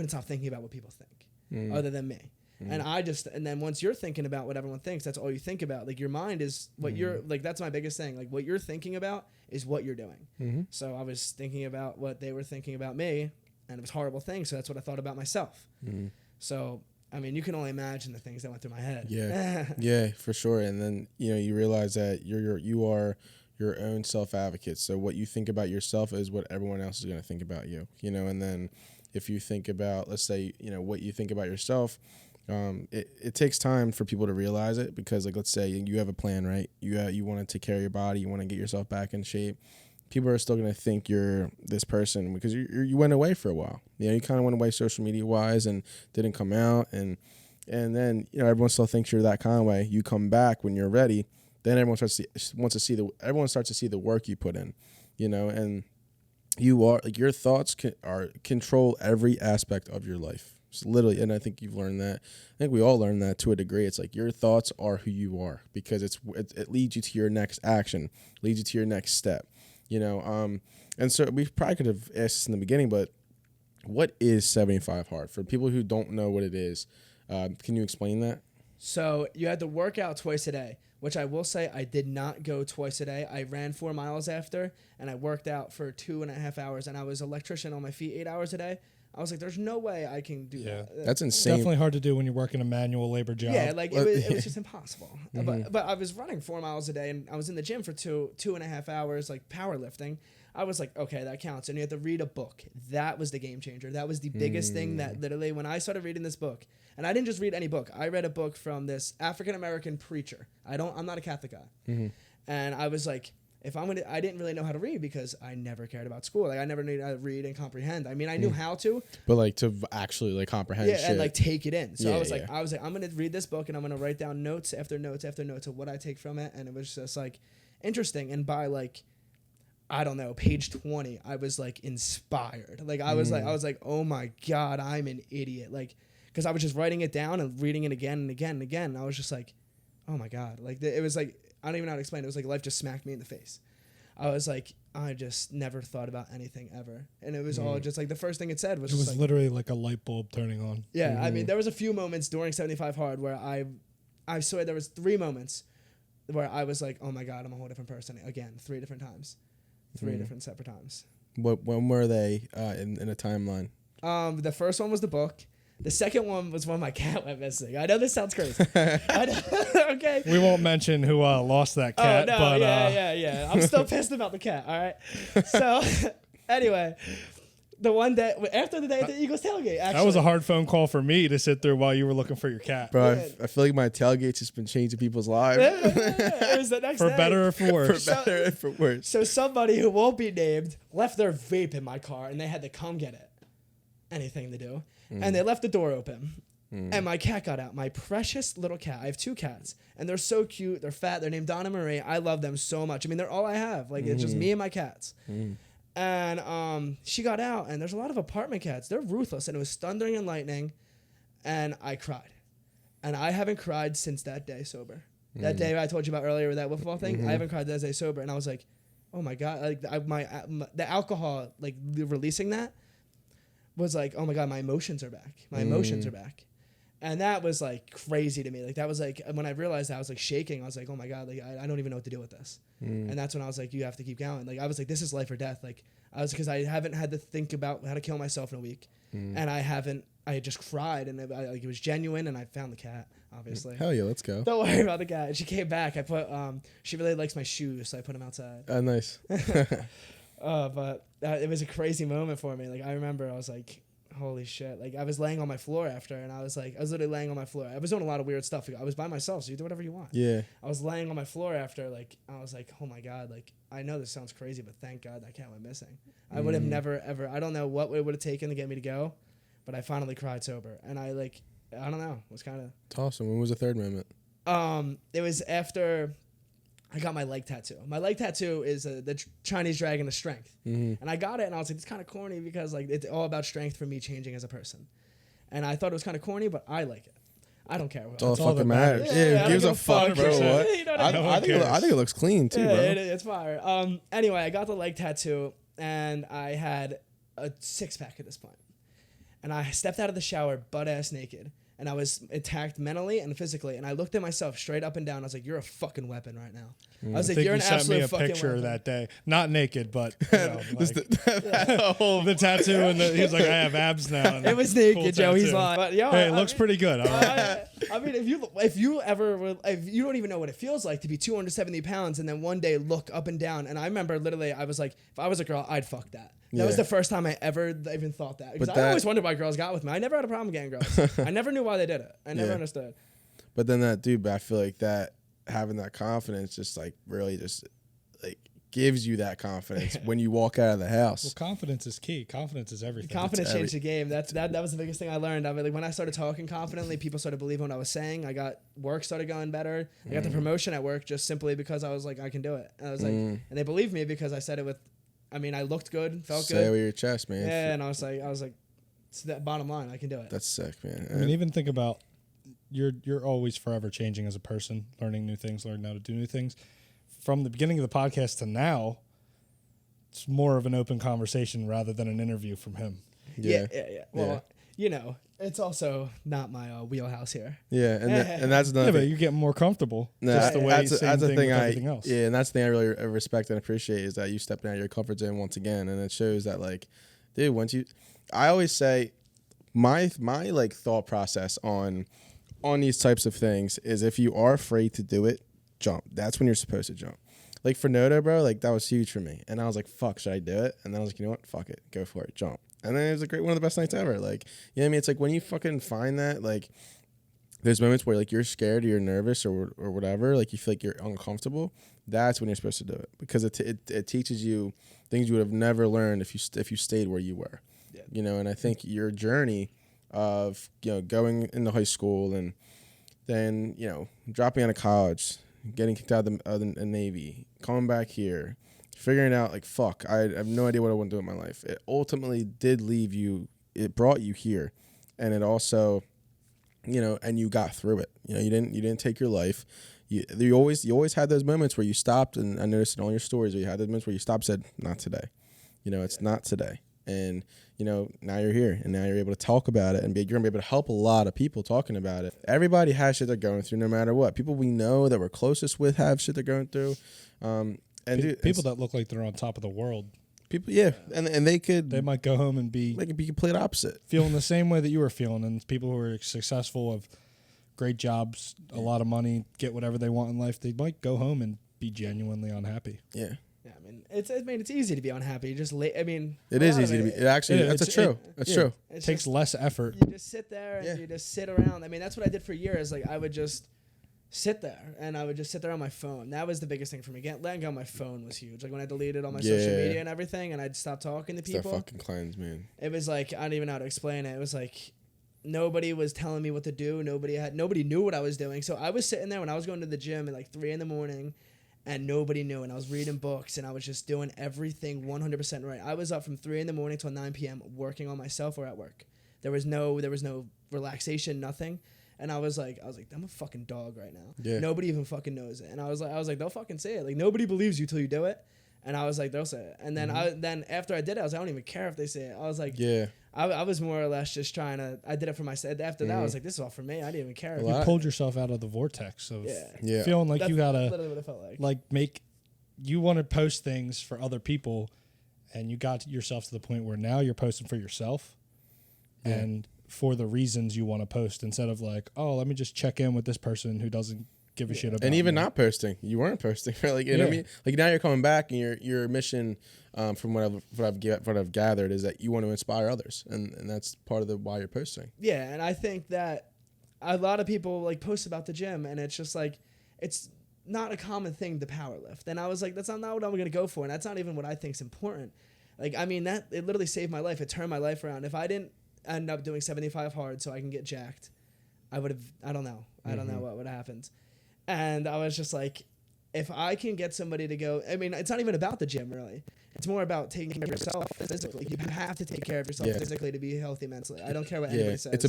stop thinking about what people think other than me. And then once you're thinking about what everyone thinks, that's all you think about. Like, your mind is what you're like, that's my biggest thing. Like, what you're thinking about is what you're doing. So I was thinking about what they were thinking about me, and it was horrible things. So that's what I thought about myself. So, I mean, you can only imagine the things that went through my head. Yeah. Yeah, for sure. And then, you realize that you are your own self-advocate. So what you think about yourself is what everyone else is going to think about you, and then if you think about, let's say, what you think about yourself, it takes time for people to realize it because, like, let's say you have a plan, right? You want to take care of your body, you want to get yourself back in shape. People are still going to think you're this person because you went away for a while. You kind of went away social media wise and didn't come out, and then everyone still thinks you're that Conway. You come back when you're ready, then everyone starts to see the work you put in, and you are like your thoughts control every aspect of your life. So literally, and I think you've learned that. I think we all learned that to a degree. It's like your thoughts are who you are because it leads you to your next action, leads you to your next step, And so we probably could have asked this in the beginning, but what is 75 hard for people who don't know what it is? Can you explain that? So you had to work out twice a day, which I will say I did not go twice a day. I ran 4 miles after, and I worked out for 2.5 hours, and I was electrician on my feet 8 hours a day. I was like, there's no way I can do that. That's insane. Definitely hard to do when you're working a manual labor job. Yeah, like it was just impossible. But I was running 4 miles a day, and I was in the gym for 2.5 hours, like powerlifting. I was like, okay, that counts. And you had to read a book. That was the game changer. That was the biggest thing that literally, when I started reading this book, and I didn't just read any book. I read a book from this African-American preacher. I'm not a Catholic guy. And I was like, I didn't really know how to read because I never cared about school. Like, I never knew how to read and comprehend. I mean, I knew how to, but like to actually like comprehend shit. And like take it in. So I was like, I'm going to read this book and I'm going to write down notes after notes after notes of what I take from it. And it was just like interesting. And by like, I don't know, page 20, I was like inspired. Like, I was like, oh my God, I'm an idiot. Like, cause I was just writing it down and reading it again and again and again. And I was just like, oh my God. Like, it was like, I don't even know how to explain it. It was like life just smacked me in the face. I was like, I just never thought about anything ever. And it was all just like the first thing it said was just like, literally like a light bulb turning on. Yeah. I mean, there was a few moments during 75 Hard where I swear there was 3 moments where I was like, oh my God, I'm a whole different person. Again, 3 different times. 3 different separate times. When were they in a timeline? The first one was the book. The second one was when my cat went missing. I know this sounds crazy. Okay. We won't mention who lost that cat. Oh, no, but, yeah. I'm still pissed about the cat, all right? So, anyway, the one day, after the day at the Eagles tailgate, actually. That was a hard phone call for me to sit through while you were looking for your cat. Bro, I feel like my tailgate's just been changing people's lives. It was the next for day. better or for worse. For better or for worse. So somebody who won't be named left their vape in my car, and they had to come get it. Anything to do. And they left the door open. And my cat got out. My precious little cat. I have 2 cats, and they're so cute. They're fat. They're named Donna Marie. I love them so much. I mean, they're all I have. Like, it's just me and my cats. And she got out, and there's a lot of apartment cats. They're ruthless, and it was thundering and lightning, and I cried. And I haven't cried since that day sober. That day I told you about earlier with that wiffle ball thing, I haven't cried that day sober. And I was like, oh my God, like the alcohol, like releasing that was like, oh my God, my emotions are back. My emotions are back. And that was like crazy to me. Like that was like, when I realized that, I was like shaking. I was like, oh my God, like I don't even know what to do with this. And that's when I was like, you have to keep going. Like I was like, this is life or death. Like because I haven't had to think about how to kill myself in a week. And I had just cried, and it was genuine, and I found the cat, obviously. Hell yeah, let's go. Don't worry about the cat. And she came back. I put, she really likes my shoes, so I put them outside. Nice. But it was a crazy moment for me. Like I remember I was like, holy shit. Like I was laying on my floor after, and I was literally laying on my floor. I was doing a lot of weird stuff. I was by myself, so you do whatever you want. Yeah. I was laying on my floor after, like, I was like, oh my God, like, I know this sounds crazy, but thank God that cat went missing. I would have never, ever, I don't know what it would have taken to get me to go, but I finally cried sober. And I don't know, it was kind of. It's awesome. When was the third moment? It was after I got my leg tattoo. My leg tattoo is the Chinese dragon of strength. And I got it, and I was like, it's kind of corny because, like, it's all about strength for me changing as a person. And I thought it was kind of corny, but I like it. I don't care. It's all fucking matters. Yeah, gives a fuck, bro. What? You know what I think it looks clean too, bro. It's fire. Anyway, I got the leg tattoo, and I had a 6-pack at this point. And I stepped out of the shower butt-ass naked, and I was attacked mentally and physically. And I looked at myself straight up and down. I was like, "You're a fucking weapon right now." I was like, "You're an absolute fucking weapon." sent me a picture that day, not naked, but you know, like, the tattoo, and he's like, "I have abs now." And it was naked, Joe. He's lying. But yo, hey, it looks pretty good. I mean, if you don't even know what it feels like to be 270 pounds and then one day look up and down. And I remember literally, I was like, if I was a girl, I'd fuck that. That was the first time I ever even thought that. Because I always wondered why girls got with me. I never had a problem getting girls. I never knew why they did it. I never understood. But then that dude, I feel like that having that confidence just like really just like gives you that confidence when you walk out of the house. Well, confidence is key. Confidence is everything. Confidence changed the game. That was the biggest thing I learned. I mean, like when I started talking confidently, people started believing what I was saying. I got work started going better. I got the promotion at work just simply because I was like, I can do it. And I was like, and they believed me because I said it with. I mean, I looked good, felt good. Say it with your chest, man. Yeah, and I was like, it's that bottom line. I can do it. That's sick, man. I mean, even think about you're always forever changing as a person, learning new things, learning how to do new things. From the beginning of the podcast to now, it's more of an open conversation rather than an interview from him. Yeah. Well, you know, it's also not my wheelhouse here. Yeah, and that's another. Yeah, thing. but you're getting more comfortable. No, just the way that's the thing everything else. Yeah, and that's the thing I really respect and appreciate is that you stepping out of your comfort zone once again, and it shows that like, dude, I always say, my like thought process on these types of things is if you are afraid to do it, jump. That's when you're supposed to jump. Like for Noto, bro, like that was huge for me, and I was like, fuck, should I do it? And then I was like, you know what, fuck it, go for it, jump. And then it was one of the best nights ever. Like, you know what I mean? It's like when you fucking find that, like, there's moments where like you're scared or you're nervous or whatever, like you feel like you're uncomfortable. That's when you're supposed to do it because it teaches you things you would have never learned if you stayed where you were. Yeah. You know, and I think your journey of going into high school and then dropping out of college, getting kicked out of the Navy, coming back here. Figuring out like fuck, I have no idea what I want to do in my life. It ultimately did leave you. It brought you here, and it also, and you got through it. You didn't take your life. You always had those moments where you stopped, and I noticed in all your stories where you had those moments where you stopped, said not today. It's not today, and now you're here, and now you're able to talk about it, and you're gonna be able to help a lot of people talking about it. Everybody has shit they're going through, no matter what. People we know that we're closest with have shit they're going through. And people that look like they're on top of the world. People, yeah, and they might go home and be complete opposite, feeling the same way that you were feeling. And people who are successful, have great jobs, a lot of money, get whatever they want in life, they might go home and be genuinely unhappy. Yeah. Yeah, I mean, it's easy to be unhappy. Just it is easy to be. It actually, that's true. That's true. It takes less effort. You just sit there and you just sit around. I mean, that's what I did for years. Like I would just sit there and I would just sit there on my phone. That was the biggest thing for me. Letting go of my phone was huge. Like when I deleted all my social media and everything and I'd stop talking to people. That fucking cleanse, man. It was like, I don't even know how to explain it. It was like, nobody was telling me what to do. Nobody knew what I was doing. So I was sitting there when I was going to the gym at like 3 a.m. and nobody knew. And I was reading books and I was just doing everything 100% right. I was up from 3 a.m. till 9 p.m. working on myself or at work. There was no relaxation, nothing. And I was like, I'm a fucking dog right now. Yeah. Nobody even fucking knows it. And I was like, they'll fucking say it. Like, nobody believes you till you do it. And I was like, they'll say it. And then then after I did it, I was like, I don't even care if they say it. I was like, Yeah. I was more or less just trying to, I did it for myself. After that, I was like, this is all for me. I didn't even care. You pulled yourself out of the vortex of Yeah. feeling like That's you gotta, literally what it felt like. you want to post things for other people, and you got yourself to the point where now you're posting for yourself and for the reasons you want to post, instead of like, oh, let me just check in with this person who doesn't give a shit about and even me. not posting, you weren't posting, right? Like, you know what I mean? Like, now you're coming back, and your mission, from what I've gathered, is that you want to inspire others, and that's part of why you're posting. Yeah, and I think that a lot of people like post about the gym, and it's just like, it's not a common thing to power lift. And I was like, that's not what I'm gonna go for, and that's not even what I think's important. Like, I mean, that it literally saved my life. It turned my life around. If I didn't end up doing 75 hard so I can get jacked, I would have. I don't know what would have happened. And I was just like, if I can get somebody to go, I mean, it's not even about the gym, really. It's more about taking care of yourself physically. You have to take care of yourself physically to be healtly mentally. I don't care what anybody says. It's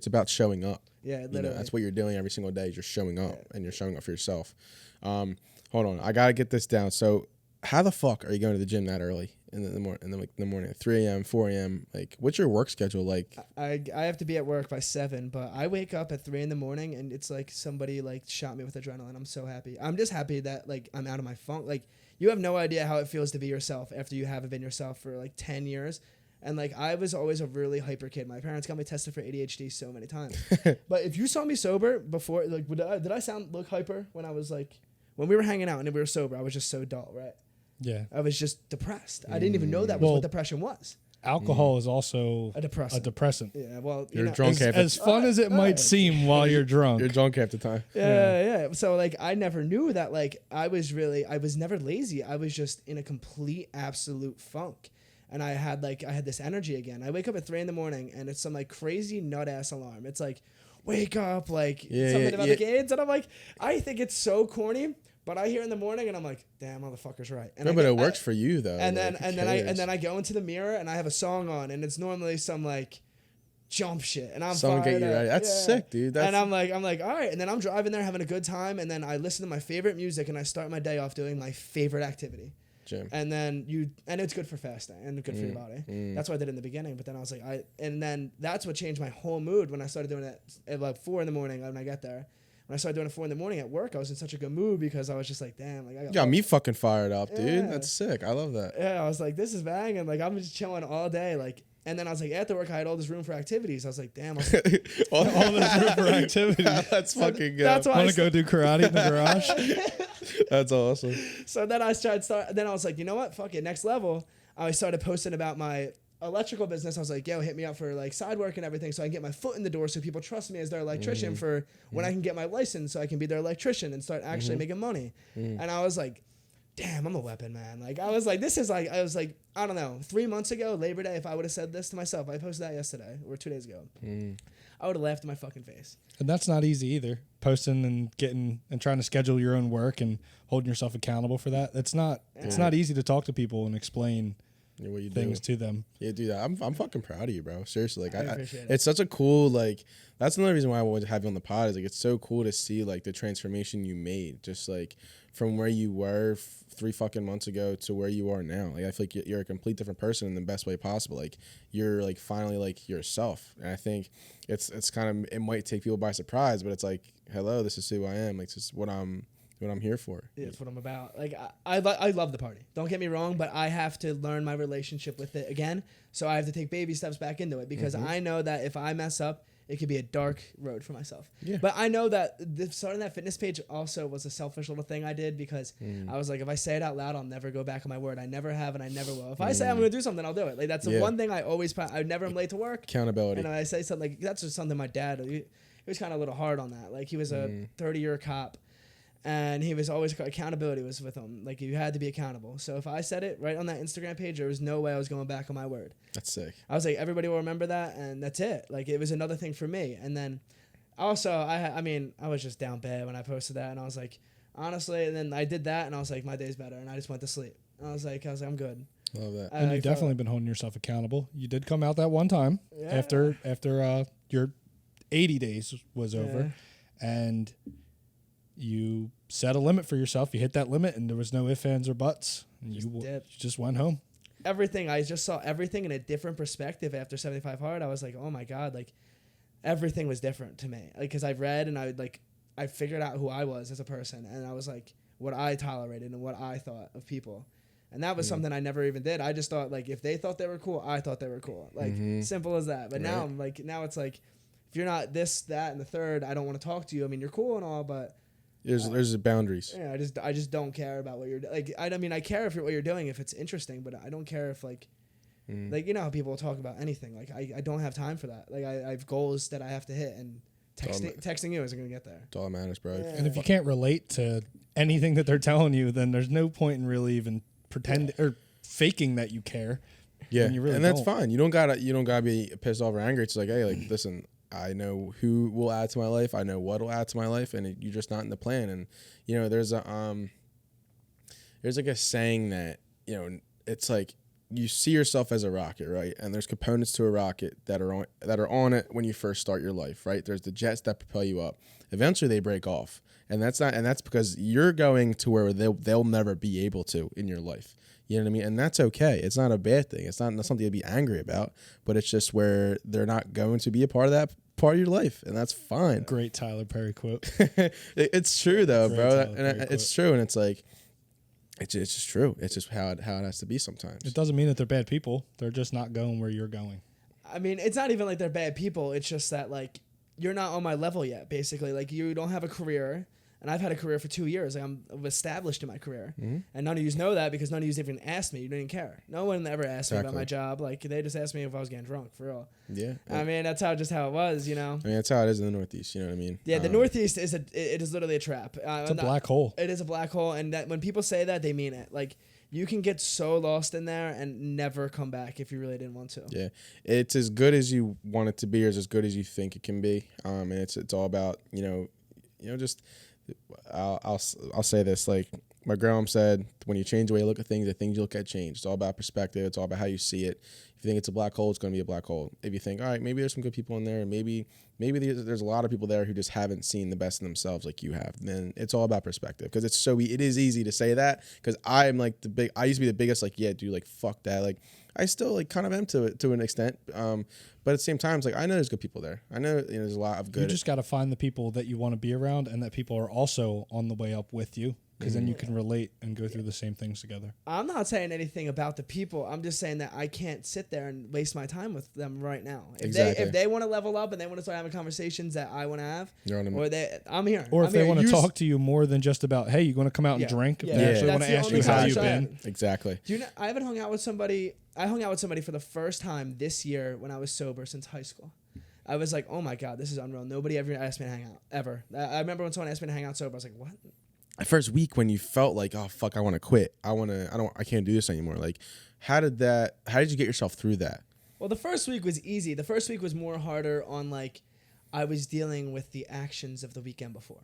about showing up. Yeah, literally. You know, that's what you're doing every single day. You're showing up, and you're showing up for yourself. Hold on, I gotta get this down. So, how the fuck are you going to the gym that early in the morning, at 3 a.m., 4 a.m.? Like, what's your work schedule like? I have to be at work by 7, but I wake up at 3 a.m, and it's like somebody like shot me with adrenaline. I'm so happy. I'm just happy that like I'm out of my funk. Like, you have no idea how it feels to be yourself after you haven't been yourself for like 10 years. And like, I was always a really hyper kid. My parents got me tested for ADHD so many times. But if you saw me sober before, like, did I look hyper when I was like, when we were hanging out and we were sober? I was just so dull, right? Yeah. I was just depressed. I didn't even know that was what depression was. Alcohol is also A depressant. Yeah, well, You're drunk as fun as it might seem while you're drunk. You're drunk half the time. Yeah. So like, I never knew that. Like, I was never lazy. I was just in a complete absolute funk. And I had this energy again. I wake up at 3 a.m, and it's some like crazy nut ass alarm. It's like, wake up, like something about the kids. And I'm like, I think it's so corny. But I hear in the morning and I'm like, damn, motherfucker's right. And No, but it works for you though. And like, then I go into the mirror and I have a song on, and it's normally some like jump shit, and I'm Someone fired get you up. right. That's sick, dude. And I'm like, all right. And then I'm driving there having a good time, and then I listen to my favorite music and I start my day off doing my favorite activity. Gym. And then it's good for fasting and good for your body. That's what I did in the beginning. But then I was like, and then that's what changed my whole mood when I started doing it at like 4 a.m. when I get there. When I started doing it 4 a.m. at work, I was in such a good mood because I was just like, damn, like I got me fucking fired up, dude. Yeah. That's sick. I love that. Yeah, I was like, this is banging. Like, I'm just chilling all day. Like, and then I was like, after work, I had all this room for activities. I was like, damn. all this room for activity. That's fucking good. That's why Want to go do karate in the garage? That's awesome. So then then I was like, you know what? Fuck it. Next level. I started posting about my electrical business. I was like, yo, hit me up for like side work and everything so I can get my foot in the door so people trust me as their electrician for when I can get my license so I can be their electrician and start actually making money. And I was like, damn, I'm a weapon, man. Like, I was like, I don't know, 3 months ago, Labor Day, if I would have said this to myself, I posted that yesterday or 2 days ago, I would have laughed in my fucking face. And that's not easy either. Posting and getting and trying to schedule your own work and holding yourself accountable for that. It's not easy to talk to people and explain what you things do. to them. Yeah, dude, I'm fucking proud of you, bro. Seriously, like I appreciate it. It's such a cool, like, that's another reason why I wanted to have you on the pod, is like, it's so cool to see like the transformation you made, just like from where you were 3 fucking months ago to where you are now. Like, I feel like you're a complete different person in the best way possible. Like, you're like finally like yourself, and I think it's kind of, it might take people by surprise, but it's like, hello, this is who I am. Like, this is what I'm here for. Yeah, it's what I'm about. Like, I love the party. Don't get me wrong, but I have to learn my relationship with it again. So I have to take baby steps back into it because I know that if I mess up, it could be a dark road for myself. Yeah. But I know that starting that fitness page also was a selfish little thing I did because I was like, if I say it out loud, I'll never go back on my word. I never have, and I never will. If I say I'm going to do something, I'll do it. Like, that's the one thing I always, I never am late to work. Accountability. And I say something, like, that's just something my dad, he was kind of a little hard on that. Like, he was a 30-year cop. And he was always, accountability was with him. Like, you had to be accountable. So if I said it right on that Instagram page, there was no way I was going back on my word. That's sick. I was like, everybody will remember that, and that's it. Like, it was another thing for me. And then also, I was just down bad when I posted that, and I was like, honestly, and then I did that, and I was like, my day's better, and I just went to sleep. I was like, I'm good. Love that. And you've definitely been holding yourself accountable. You did come out that one time after your 80 days was over, and you set a limit for yourself. You hit that limit, and there was no ifs, ands, or buts. And you just went home. Everything, I just saw everything in a different perspective after 75 Hard. I was like, oh my God, like, everything was different to me. Like, because I've read and I figured out who I was as a person, and I was like, what I tolerated and what I thought of people. And that was something I never even did. I just thought, like, if they thought they were cool, I thought they were cool. Like, simple as that. But now I'm like, now it's like, if you're not this, that, and the third, I don't want to talk to you. I mean, you're cool and all, but there's boundaries. Yeah, I just don't care about what you're like. I mean, I care if what you're doing if it's interesting, but I don't care if like you know how people talk about anything. Like, I don't have time for that. Like, I have goals that I have to hit, and texting you isn't gonna get there. It's all that matters, bro. Yeah. And if you can't relate to anything that they're telling you, then there's no point in really even pretending or faking that you care. Yeah, and you really that's don't. fine. You don't gotta be pissed off or angry. It's like, hey, like, listen, I know who will add to my life. I know what will add to my life, and you're just not in the plan. And you know, there's like a saying that, you know, it's like you see yourself as a rocket, right? And there's components to a rocket that are on it when you first start your life, right? There's the jets that propel you up. Eventually, they break off, and that's because you're going to where they'll never be able to in your life. You know what I mean? And that's okay. It's not a bad thing. It's not something to be angry about, but it's just where they're not going to be a part of that part of your life, and that's fine. Great Tyler Perry quote. It's true though, Great bro. Tyler And Perry it's quote. true, and it's like it's just true. It's just how it has to be sometimes. It doesn't mean that they're bad people. They're just not going where you're going. I mean, it's not even like they're bad people. It's just that, like, you're not on my level yet, basically. Like, you don't have a career, and I've had a career for 2 years. Like, I'm established in my career. And none of you know that because none of you even asked me. You didn't care. No one ever asked me about my job. Like, they just asked me if I was getting drunk, for real. Yeah. I mean, that's how it was, you know? I mean, that's how it is in the Northeast. You know what I mean? Yeah, the Northeast is it is literally a trap. It's a black hole. It is a black hole, and that when people say that, they mean it. Like, you can get so lost in there and never come back if you really didn't want to. Yeah, it's as good as you want it to be, or as good as you think it can be. And it's all about you know just I'll say this, like my grandma said, when you change the way you look at things, the things you look at change. It's all about perspective. It's all about how you see it. If you think it's a black hole, it's going to be a black hole. If you think, all right, maybe there's some good people in there, and maybe there's a lot of people there who just haven't seen the best in themselves like you have, then it's all about perspective. Because it is easy to say that, because I'm like I used to be the biggest, like, yeah, dude, like, fuck that. Like, I still, like, kind of am to an extent. But at the same time, it's like, I know there's good people there. I know, there's a lot of good. You just got to find the people that you want to be around, and that people are also on the way up with you, because then you can relate and go through the same things together. I'm not saying anything about the people. I'm just saying that I can't sit there and waste my time with them right now. If they want to level up and they want to start having conversations that I want to have, I'm here. Or if they want to talk to you more than just about, hey, you going to come out and drink? Yeah. They actually want to ask you how you've been. Exactly. Do you know, I haven't hung out with somebody. I hung out with somebody for the first time this year when I was sober since high school. I was like, oh my God, this is unreal. Nobody ever asked me to hang out, ever. I remember when someone asked me to hang out sober, I was like, what? That first week when you felt like, oh fuck, I want to quit. I can't do this anymore. Like, how did you get yourself through that? Well, the first week was easy. The first week was more harder on, like, I was dealing with the actions of the weekend before.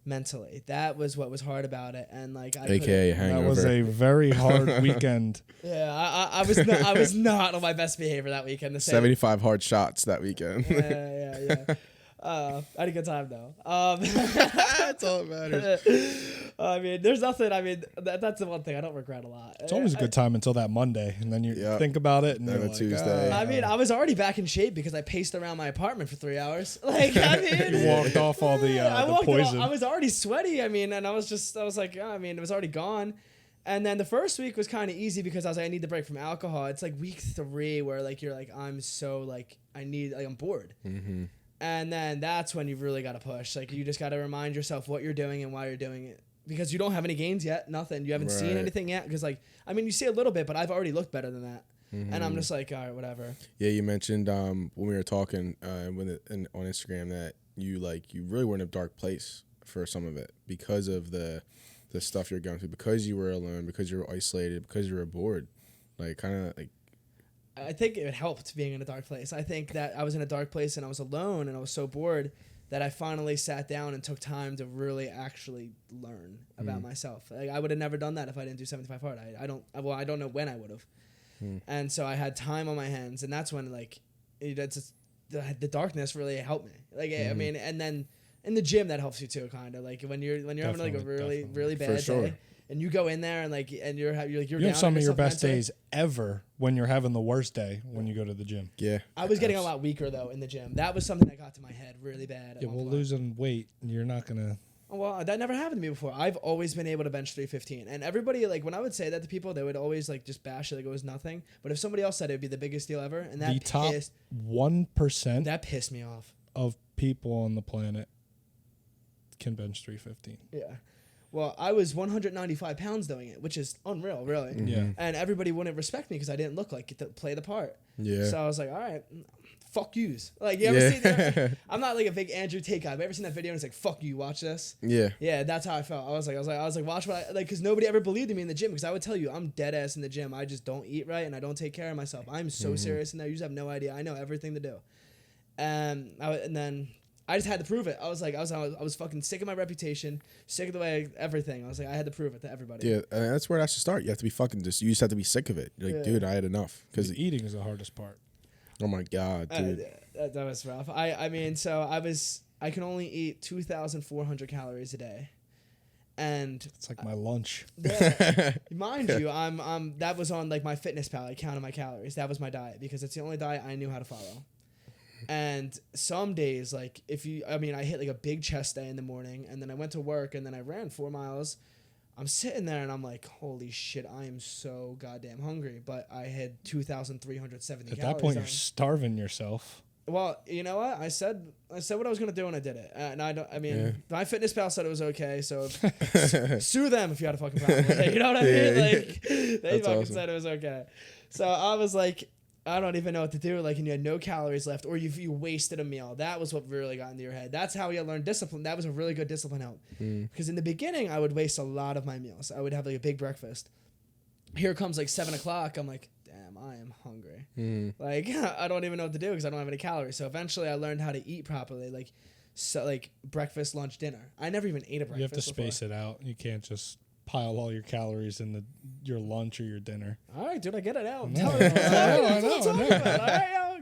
Mentally. That was what was hard about it. And, like, AKA hangover. That was a very hard weekend. Yeah, I was not on my best behavior that weekend. 75 hard shots that weekend. Yeah. I had a good time though. That's all that matters. I mean, there's nothing. I mean, that's the one thing I don't regret a lot. It's always a good time until that Monday, and then you think about it, and then you're a like, Tuesday. I mean, I was already back in shape because I paced around my apartment for 3 hours. Like, I mean, you walked off all the poison. I was already sweaty. I mean, and I was like, it was already gone. And then the first week was kind of easy because I was like, I need to break from alcohol. It's like week 3 where, like, you're like, I'm so, like, I'm bored. Mm-hmm. And then that's when you've really got to push. Like, you just got to remind yourself what you're doing and why you're doing it. Because you don't have any gains yet, nothing. You haven't seen anything yet. Because, like, I mean, you see a little bit, but I've already looked better than that. Mm-hmm. And I'm just like, all right, whatever. Yeah, you mentioned when we were talking on Instagram that you really were in a dark place for some of it because of the stuff you're going through, because you were alone, because you were isolated, because you were bored. Like, kind of like. I think it helped being in a dark place. I think that I was in a dark place and I was alone and I was so bored that I finally sat down and took time to really actually learn about myself. Like, I would have never done that if I didn't do 75 Hard. I don't know when I would have. And so I had time on my hands, and that's when, like, the darkness really helped me. Like, I mean, and then in the gym that helps you too, kind of. Like, when you're having like a really bad day, and you go in there and you're you have some of your best days ever when you're having the worst day when you go to the gym. Yeah, I was getting a lot weaker though in the gym. That was something that got to my head really bad. Yeah, well, losing weight, you're not gonna. Well, that never happened to me before. I've always been able to bench 315, and everybody, like, when I would say that to people, they would always like just bash it like it was nothing. But if somebody else said it, it'd be the biggest deal ever, and The top 1% that pissed me off. of people on the planet can bench 315. Yeah. Well, I was 195 pounds doing it, which is unreal, really. Yeah. And everybody wouldn't respect me because I didn't look like it to play the part. Yeah. So I was like, all right, fuck yous. Like, you ever see that? I'm not like a big Andrew Tate guy. Have you ever seen that video and it's like, fuck you, watch this? Yeah. Yeah, that's how I felt. I was like, watch what I, like, because nobody ever believed in me in the gym, because I would tell you, I'm dead ass in the gym. I just don't eat right and I don't take care of myself. I'm so serious in there. You just have no idea. I know everything to do. And then I just had to prove it. I was fucking sick of my reputation, sick of the way everything. I was like, I had to prove it to everybody. Yeah, and that's where it has to start. You have to be fucking you just have to be sick of it. You're like, dude, I had enough. Because eating is the hardest part. Oh my God, dude. That was rough. I mean, so I can only eat 2,400 calories a day. And it's like my lunch. Yeah, mind you, that was on like my fitness pal. I counted my calories. That was my diet because it's the only diet I knew how to follow. And some days, like, I hit like a big chest day in the morning, and then I went to work, and then I ran 4 miles. I'm sitting there, and I'm like, holy shit, I am so goddamn hungry. But I had 2,370 calories. At that point, you're starving yourself. Well, you know what? I said what I was gonna do, and I did it. And my fitness pal said it was okay. So sue them if you had a fucking problem with it. You know what I mean? Like, they fucking said it was okay. So I was like, I don't even know what to do. Like, and you had no calories left, or you wasted a meal. That was what really got into your head. That's how you learned discipline. That was a really good discipline help. Because in the beginning, I would waste a lot of my meals. I would have like a big breakfast. Here comes like 7 o'clock. I'm like, damn, I am hungry. Like, I don't even know what to do because I don't have any calories. So eventually, I learned how to eat properly. Like breakfast, lunch, dinner. I never even ate a breakfast. You have to space it out. You can't just pile all your calories in your lunch or your dinner. All right, dude, I get it now. I know. All right,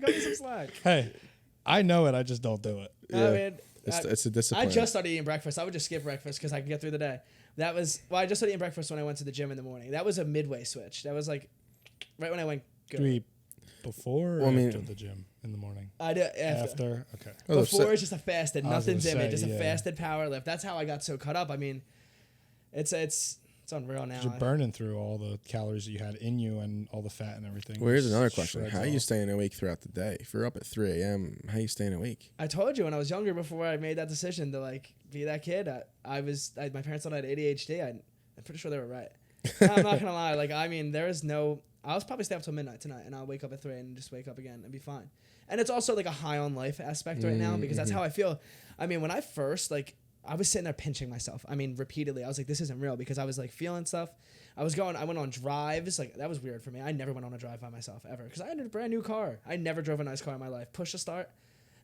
go get some slack. Hey, I know it. I just don't do it. Yeah. I mean, it's a discipline. I just started eating breakfast. I would just skip breakfast because I could get through the day. I just started eating breakfast when I went to the gym in the morning. That was a midway switch. That was like right when I went good. Do you eat before or after the gym in the morning? I do after. Okay. Before it's just a fasted. Nothing's in it. Just a yeah. fasted power lift. That's how I got so caught up. I mean, it's unreal now. You're burning through all the calories that you had in you and all the fat and everything. Well, here's another question. How are you off. staying awake throughout the day? If you're up at 3 a.m., how are you staying awake? I told you when I was younger, before I made that decision to like be that kid, my parents thought I had ADHD. I'm pretty sure they were right. I'm not gonna lie. Like, I mean, I was probably stay up till midnight tonight, and I'll wake up at 3 and just wake up again and be fine. And it's also like a high on life aspect right now because that's how I feel. I mean, when I first I was sitting there pinching myself. I mean, repeatedly. I was like, this isn't real because I was like feeling stuff. I went on drives. Like, that was weird for me. I never went on a drive by myself ever because I had a brand new car. I never drove a nice car in my life. Push to start,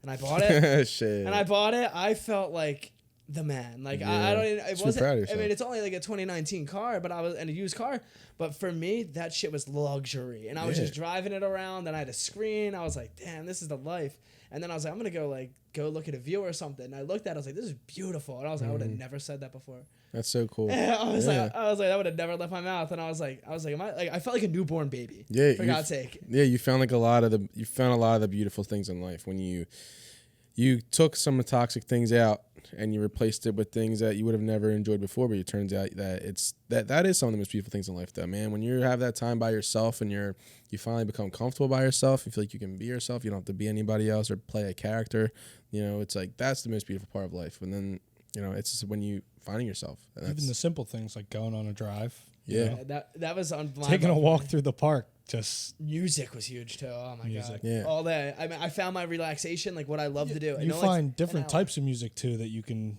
and I bought it. Shit. And I bought it. I felt like the man. Like, yeah. I don't even, it wasn't, proud of yourself. I mean, it's only like a 2019 car, but and a used car. But for me, that shit was luxury. And I was just driving it around, and I had a screen. I was like, damn, this is the life. And then I was like, I'm going to go look at a view or something. And I looked at it, I was like, this is beautiful. And I was like, I would have never said that before. That's so cool. I was like, that would have never left my mouth. And I was like, I felt like a newborn baby. Yeah. For God's sake. Yeah, you found a lot of the beautiful things in life when you took some of the toxic things out and you replaced it with things that you would have never enjoyed before. But it turns out that that is some of the most beautiful things in life, though, man. When you have that time by yourself and you finally become comfortable by yourself, you feel like you can be yourself. You don't have to be anybody else or play a character. You know, it's like that's the most beautiful part of life. And then, you know, it's just when you finding yourself. Even the simple things like going on a drive. Yeah. That was on taking a walk through the park. Just music was huge too. Oh my god. Yeah. All day. I mean, I found my relaxation, like what I love to do. You find different types of music too that you can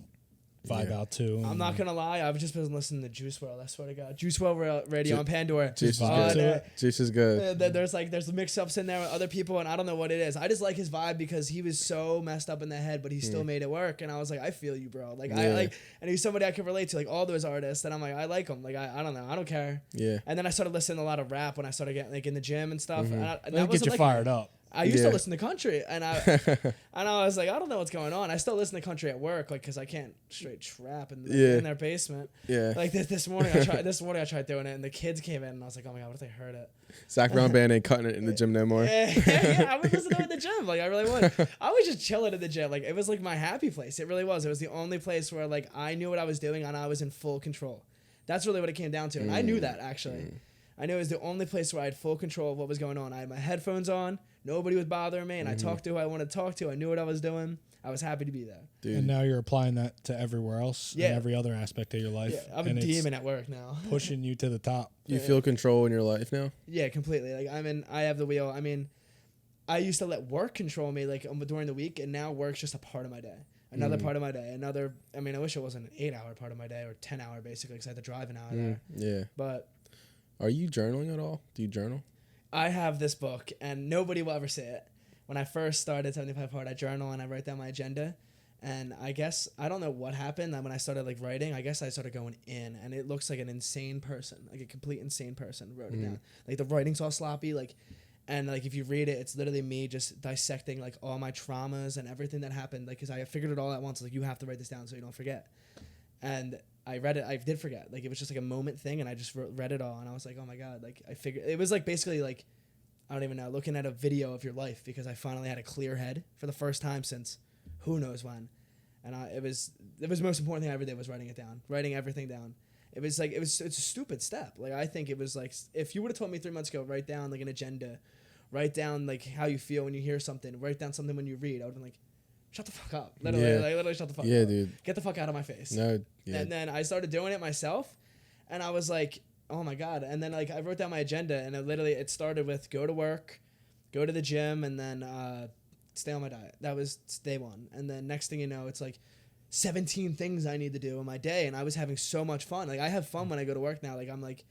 vibe out to. I'm not gonna lie, I've just been listening to Juice WRLD. I swear to God, Juice WRLD radio on Pandora. Juice is good. Juice is good. There's mix-ups in there with other people, and I don't know what it is. I just like his vibe because he was so messed up in the head, but he still made it work. And I was like, I feel you, bro. Like I like, and he's somebody I could relate to. Like all those artists, and I'm like, I like him. Like I don't know, I don't care. Yeah. And then I started listening to a lot of rap when I started getting like in the gym and stuff. And That get you fired up. I used to listen to country, and I was like, I don't know what's going on. I still listen to country at work, like, because I can't straight trap in their basement. Yeah. Like this morning, I tried doing it, and the kids came in, and I was like, oh my God, what if they heard it? Zach Brown Band ain't cutting it in the gym no more. Yeah, I would listen to it in the gym. Like, I really would. I was just chilling in the gym. Like, it was like my happy place. It really was. It was the only place where, like, I knew what I was doing, and I was in full control. That's really what it came down to, and I knew that, actually. I knew it was the only place where I had full control of what was going on. I had my headphones on. Nobody was bothering me, and I talked to who I wanted to talk to. I knew what I was doing. I was happy to be there. Dude. And now you're applying that to everywhere else and every other aspect of your life. Yeah, I'm a demon at work now. Pushing you to the top. You feel control in your life now? Yeah, completely. Like I have the wheel. I mean, I used to let work control me like during the week, and now work's just a part of my day. Another part of my day. I wish it wasn't an 8-hour part of my day or 10-hour basically, because I had to drive an hour there. Yeah. But are you journaling at all? Do you journal? I have this book, and nobody will ever see it. When I first started 75 Hard, I journal and I write down my agenda. And I guess, I don't know what happened. When I started like writing, I guess I started going in, and it looks like an insane person, like a complete insane person wrote it down. Like the writing's all sloppy, and like if you read it, it's literally me just dissecting like all my traumas and everything that happened. Like, cause I figured it all at once. Like, you have to write this down so you don't forget. And I read it. I did forget. Like, it was just like a moment thing, and I just read it all, and I was like, oh my God. Like, I figured it was like basically like, I don't even know, looking at a video of your life, because I finally had a clear head for the first time since who knows when. And it was the most important thing I ever did was writing it down, writing everything down. It's a stupid step. Like, I think it was like, if you would have told me 3 months ago, write down like an agenda, write down like how you feel when you hear something, write down something when you read, I would have been like, shut the fuck up. Literally shut the fuck up. Yeah, dude. Get the fuck out of my face. No. Yeah. And then I started doing it myself, and I was like, oh my God. And then like I wrote down my agenda, and it started with go to work, go to the gym, and then stay on my diet. That was day one. And then next thing you know, it's like 17 things I need to do in my day, and I was having so much fun. Like, I have fun when I go to work now. Like, I'm like,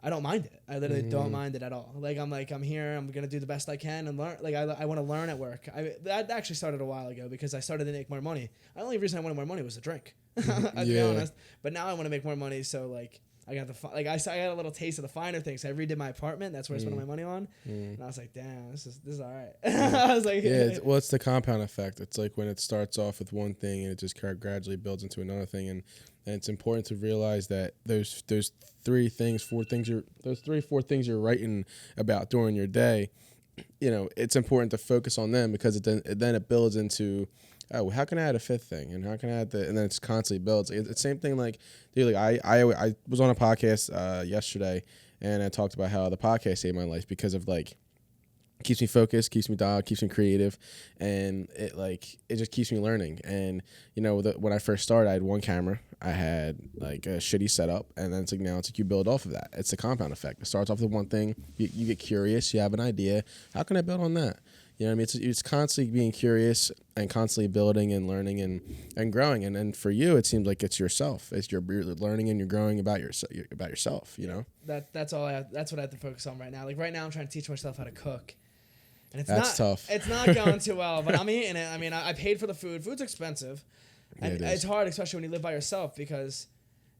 I don't mind it. I literally don't mind it at all. Like, I'm here. I'm going to do the best I can and learn. Like, I want to learn at work. That actually started a while ago because I started to make more money. The only reason I wanted more money was to drink, to be honest. But now I want to make more money, so, like, I got I got a little taste of the finer things. I redid my apartment. That's where I spent my money on. And I was like, damn, this is all right. I was like, well, it's the compound effect. It's like when it starts off with one thing and it just gradually builds into another thing. And it's important to realize that those 4 things you're writing about during your day, you know, it's important to focus on them, because then it builds into, oh, how can I add a 5th thing, and how can I add and then it's constantly builds. It's the same thing. Like, dude, like I was on a podcast yesterday, and I talked about how the podcast saved my life because of like, keeps me focused, keeps me dialed, keeps me creative, and it just keeps me learning. And you know, when I first started, I had one camera, I had like a shitty setup, and then it's like now it's like you build off of that. It's the compound effect. It starts off with one thing, you get curious, you have an idea. How can I build on that? You know what I mean? It's constantly being curious and constantly building and learning and growing. And for you, it seems like it's yourself. It's you're learning and you're growing about yourself. You know. That's all. That's what I have to focus on right now. Like right now, I'm trying to teach myself how to cook. And That's tough. It's not going too well, but I'm eating it. I mean, I paid for the food. Food's expensive, and it's hard, especially when you live by yourself, because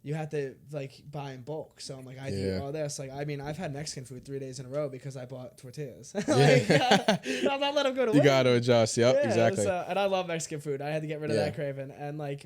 you have to like buy in bulk. So I'm like, I do all this. Like, I mean, I've had Mexican food 3 days in a row because I bought tortillas. I'm not letting them go to You work. got to adjust. Yep, exactly. And I love Mexican food. I had to get rid of that craving. And like,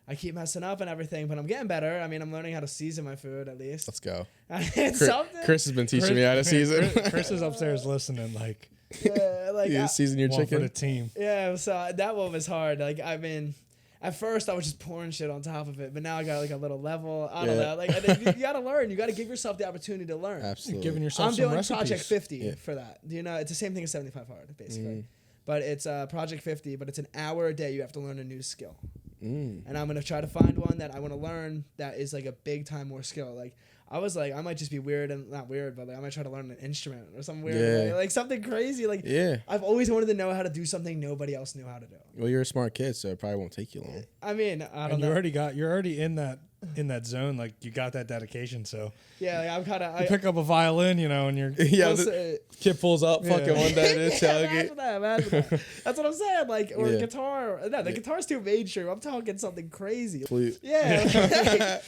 I keep messing up and everything, but I'm getting better. I mean, I'm learning how to season my food at least. Let's go. It's something. Chris has been teaching me how to season. Chris is upstairs listening, like, you season your chicken for the team. Yeah, so that one was hard. Like, I mean, at first I was just pouring shit on top of it, but now I got like a little level. I don't know. Like, you gotta learn. You gotta give yourself the opportunity to learn. Absolutely. You're giving yourself I'm some doing recipes. Project 50 for that. You know, it's the same thing as 75 Hard, basically. But it's Project 50, but it's an hour a day. You have to learn a new skill. And I'm going to try to find one that I want to learn that is like a big time more skill. Like, I was like, I might just be weird and not weird, but like I might try to learn an instrument or something weird, Yeah. like something crazy. Like Yeah. I've always wanted to know how to do something nobody else knew how to do. Well, you're a smart kid, so it probably won't take you long. I mean, I don't And know. you're already in that zone. Like you got that dedication. So Yeah, like I'm kind of. you pick up a violin, and you're Yeah, the kid pulls up, fucking one day, it's imagine that. That's what I'm saying. Like, or Yeah. guitar. No, the guitar's too mainstream. I'm talking something crazy. flute. Yeah.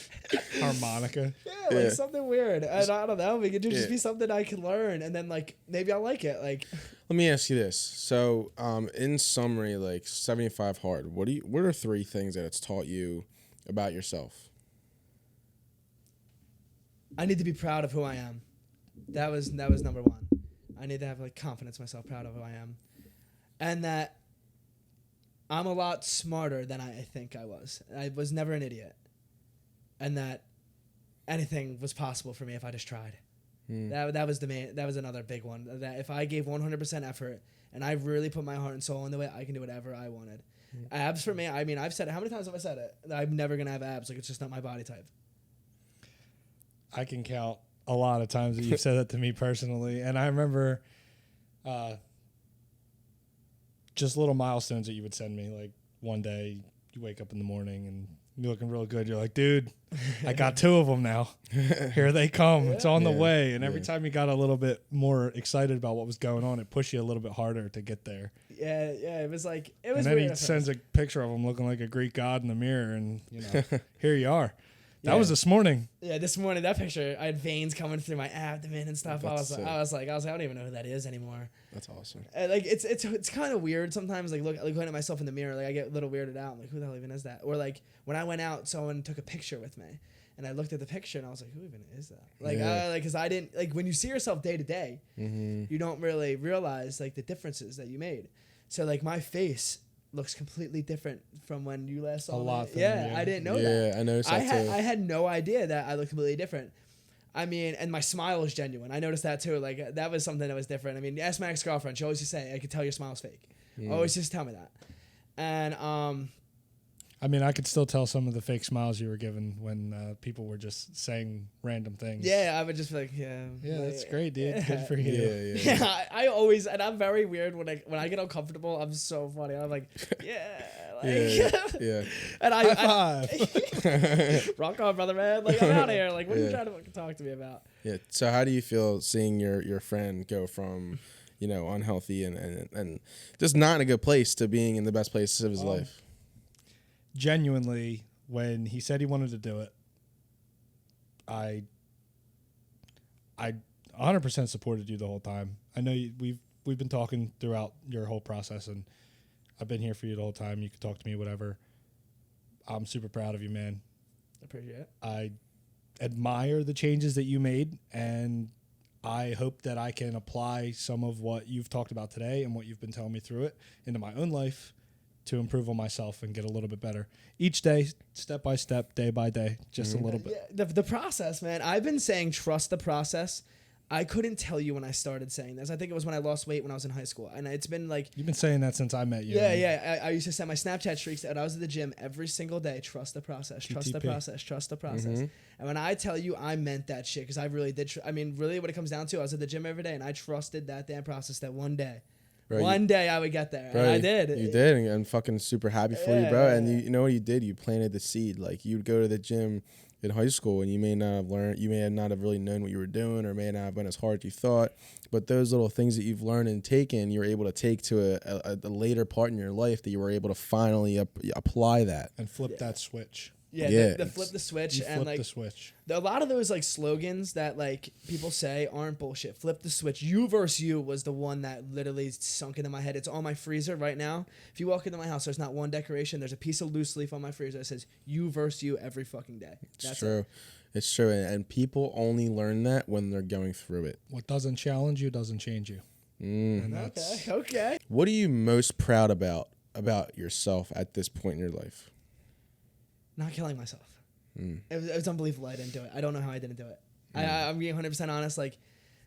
harmonica. Yeah, like Yeah. something weird. And I don't know. It could just Yeah. be something I can learn, and then like maybe I'll like it. Like, Let me ask you this. So, in summary, like 75 hard, what are 3 things that it's taught you about yourself? I need to be proud of who I am. That was number 1. I need to have like confidence in myself, proud of who I am, and that I'm a lot smarter than I think I was. I was never an idiot, and that anything was possible for me if I just tried. That was the main. That was another big one. That if I gave 100% effort and I really put my heart and soul into it, I can do whatever I wanted. Abs for me. I mean, I've said it. How many times have I said it? That I'm never gonna have abs. Like it's just not my body type. I can count a lot of times that you've said that to me personally, and I remember just little milestones that you would send me. Like one day you wake up in the morning and you're looking real good. You're like, dude, I got 2 of them now. Here they come. It's on the way. And every time you got a little bit more excited about what was going on, it pushed you a little bit harder to get there. Yeah. It was like it was. And then weird he at first. sends a picture of him looking like a Greek god in the mirror, and here you are. That was this morning. Yeah, this morning that picture, I had veins coming through my abdomen and stuff. I was like, I don't even know who that is anymore. That's awesome. Like it's kind of weird sometimes. Like looking at myself in the mirror, like I get a little weirded out. I'm like, who the hell even is that? Or like when I went out, someone took a picture with me, and I looked at the picture and I was like, who even is that? Like, because I didn't like when you see yourself day to day, you don't really realize like the differences that you made. So like my face looks completely different from when you last saw A lot me. than Yeah, you. I didn't know that. Yeah, I noticed that too. I had no idea that I looked completely different. I mean, and my smile is genuine. I noticed that too. Like that was something that was different. I mean, ask my ex-girlfriend. She always used to say, "I could tell your smile's fake." Always just tell me that. And I mean, I could still tell some of the fake smiles you were given when people were just saying random things. yeah, I would just be like, yeah, That's great, dude. Good for you. Yeah. Yeah, I always, and I'm very weird when I get uncomfortable. I'm so funny. I'm like, yeah, like, Yeah. and High five. rock on, brother, man. Like I'm out of here. Like, what are you Yeah. trying to fucking talk to me about? Yeah. So how do you feel seeing your friend go from, unhealthy and just not in a good place to being in the best place of his life? Genuinely, when he said he wanted to do it, I 100% supported you the whole time. I know we've been talking throughout your whole process, and I've been here for you the whole time. You can talk to me, whatever. I'm super proud of you, man. Appreciate it. I admire the changes that you made, and I hope that I can apply some of what you've talked about today and what you've been telling me through it into my own life to improve on myself and get a little bit better each day, step by step, day by day, just a little bit. Yeah, the process, man. I've been saying trust the process. I couldn't tell you when I started saying this. I think it was when I lost weight when I was in high school, and it's been like. You've been saying that since I met you. Yeah. I used to send my Snapchat streaks out. I was at the gym every single day. Trust the process. Trust the GTP. process. Trust the process. And when I tell you, I meant that shit because I really did. I mean, really, what it comes down to, I was at the gym every day, and I trusted that damn process. That one day, Bro, one day I would get there, Bro, and I did. You did, and I'm fucking super happy for you, bro. Yeah. And you know what you did? You planted the seed. Like you'd go to the gym in high school, and you may not have learned, you may not have really known what you were doing, or may not have been as hard as you thought. But those little things that you've learned and taken, you're able to take to a later part in your life that you were able to finally apply that. And flip that switch. Yeah, the flip the switch You and flip like the switch. a lot of those like slogans that like people say aren't bullshit. Flip the switch. You versus you was the one that literally sunk into my head. It's on my freezer right now. If you walk into my house, there's not one decoration. There's a piece of loose leaf on my freezer that says you versus you every fucking day. It's true. It's true. And people only learn that when they're going through it. What doesn't challenge you doesn't change you. And that's Okay. What are you most proud about yourself at this point in your life? Not killing myself. It was unbelievable. I didn't do it. I don't know how I didn't do it. I'm being 100% honest. Like,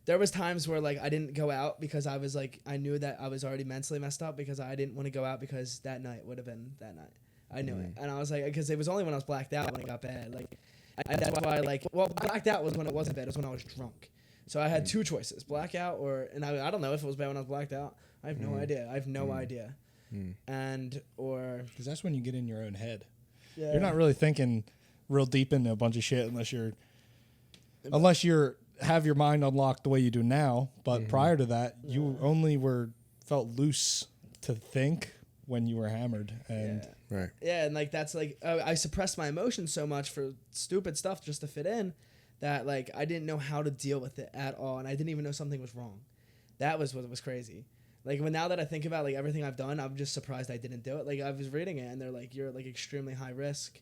there was times where like I didn't go out because I was like I knew that I was already mentally messed up because I didn't want to go out because that night would have been that night. I knew it, and I was like, because it was only when I was blacked out when it got bad. Like, And that's why, like, well, blacked out was when it wasn't bad. It was when I was drunk. So I had two choices: blackout and I don't know if it was bad when I was blacked out. I have no idea. I have no idea. Or because that's when you get in your own head. yeah. You're not really thinking real deep into a bunch of shit unless you're have your mind unlocked the way you do now. But prior to that, you only felt loose to think when you were hammered. And Right. Yeah, and like that's like I suppressed my emotions so much for stupid stuff just to fit in that like I didn't know how to deal with it at all, and I didn't even know something was wrong. That was what was crazy. Like now that I think about like everything I've done, I'm just surprised I didn't do it. Like I was reading it and they're like, you're like extremely high risk,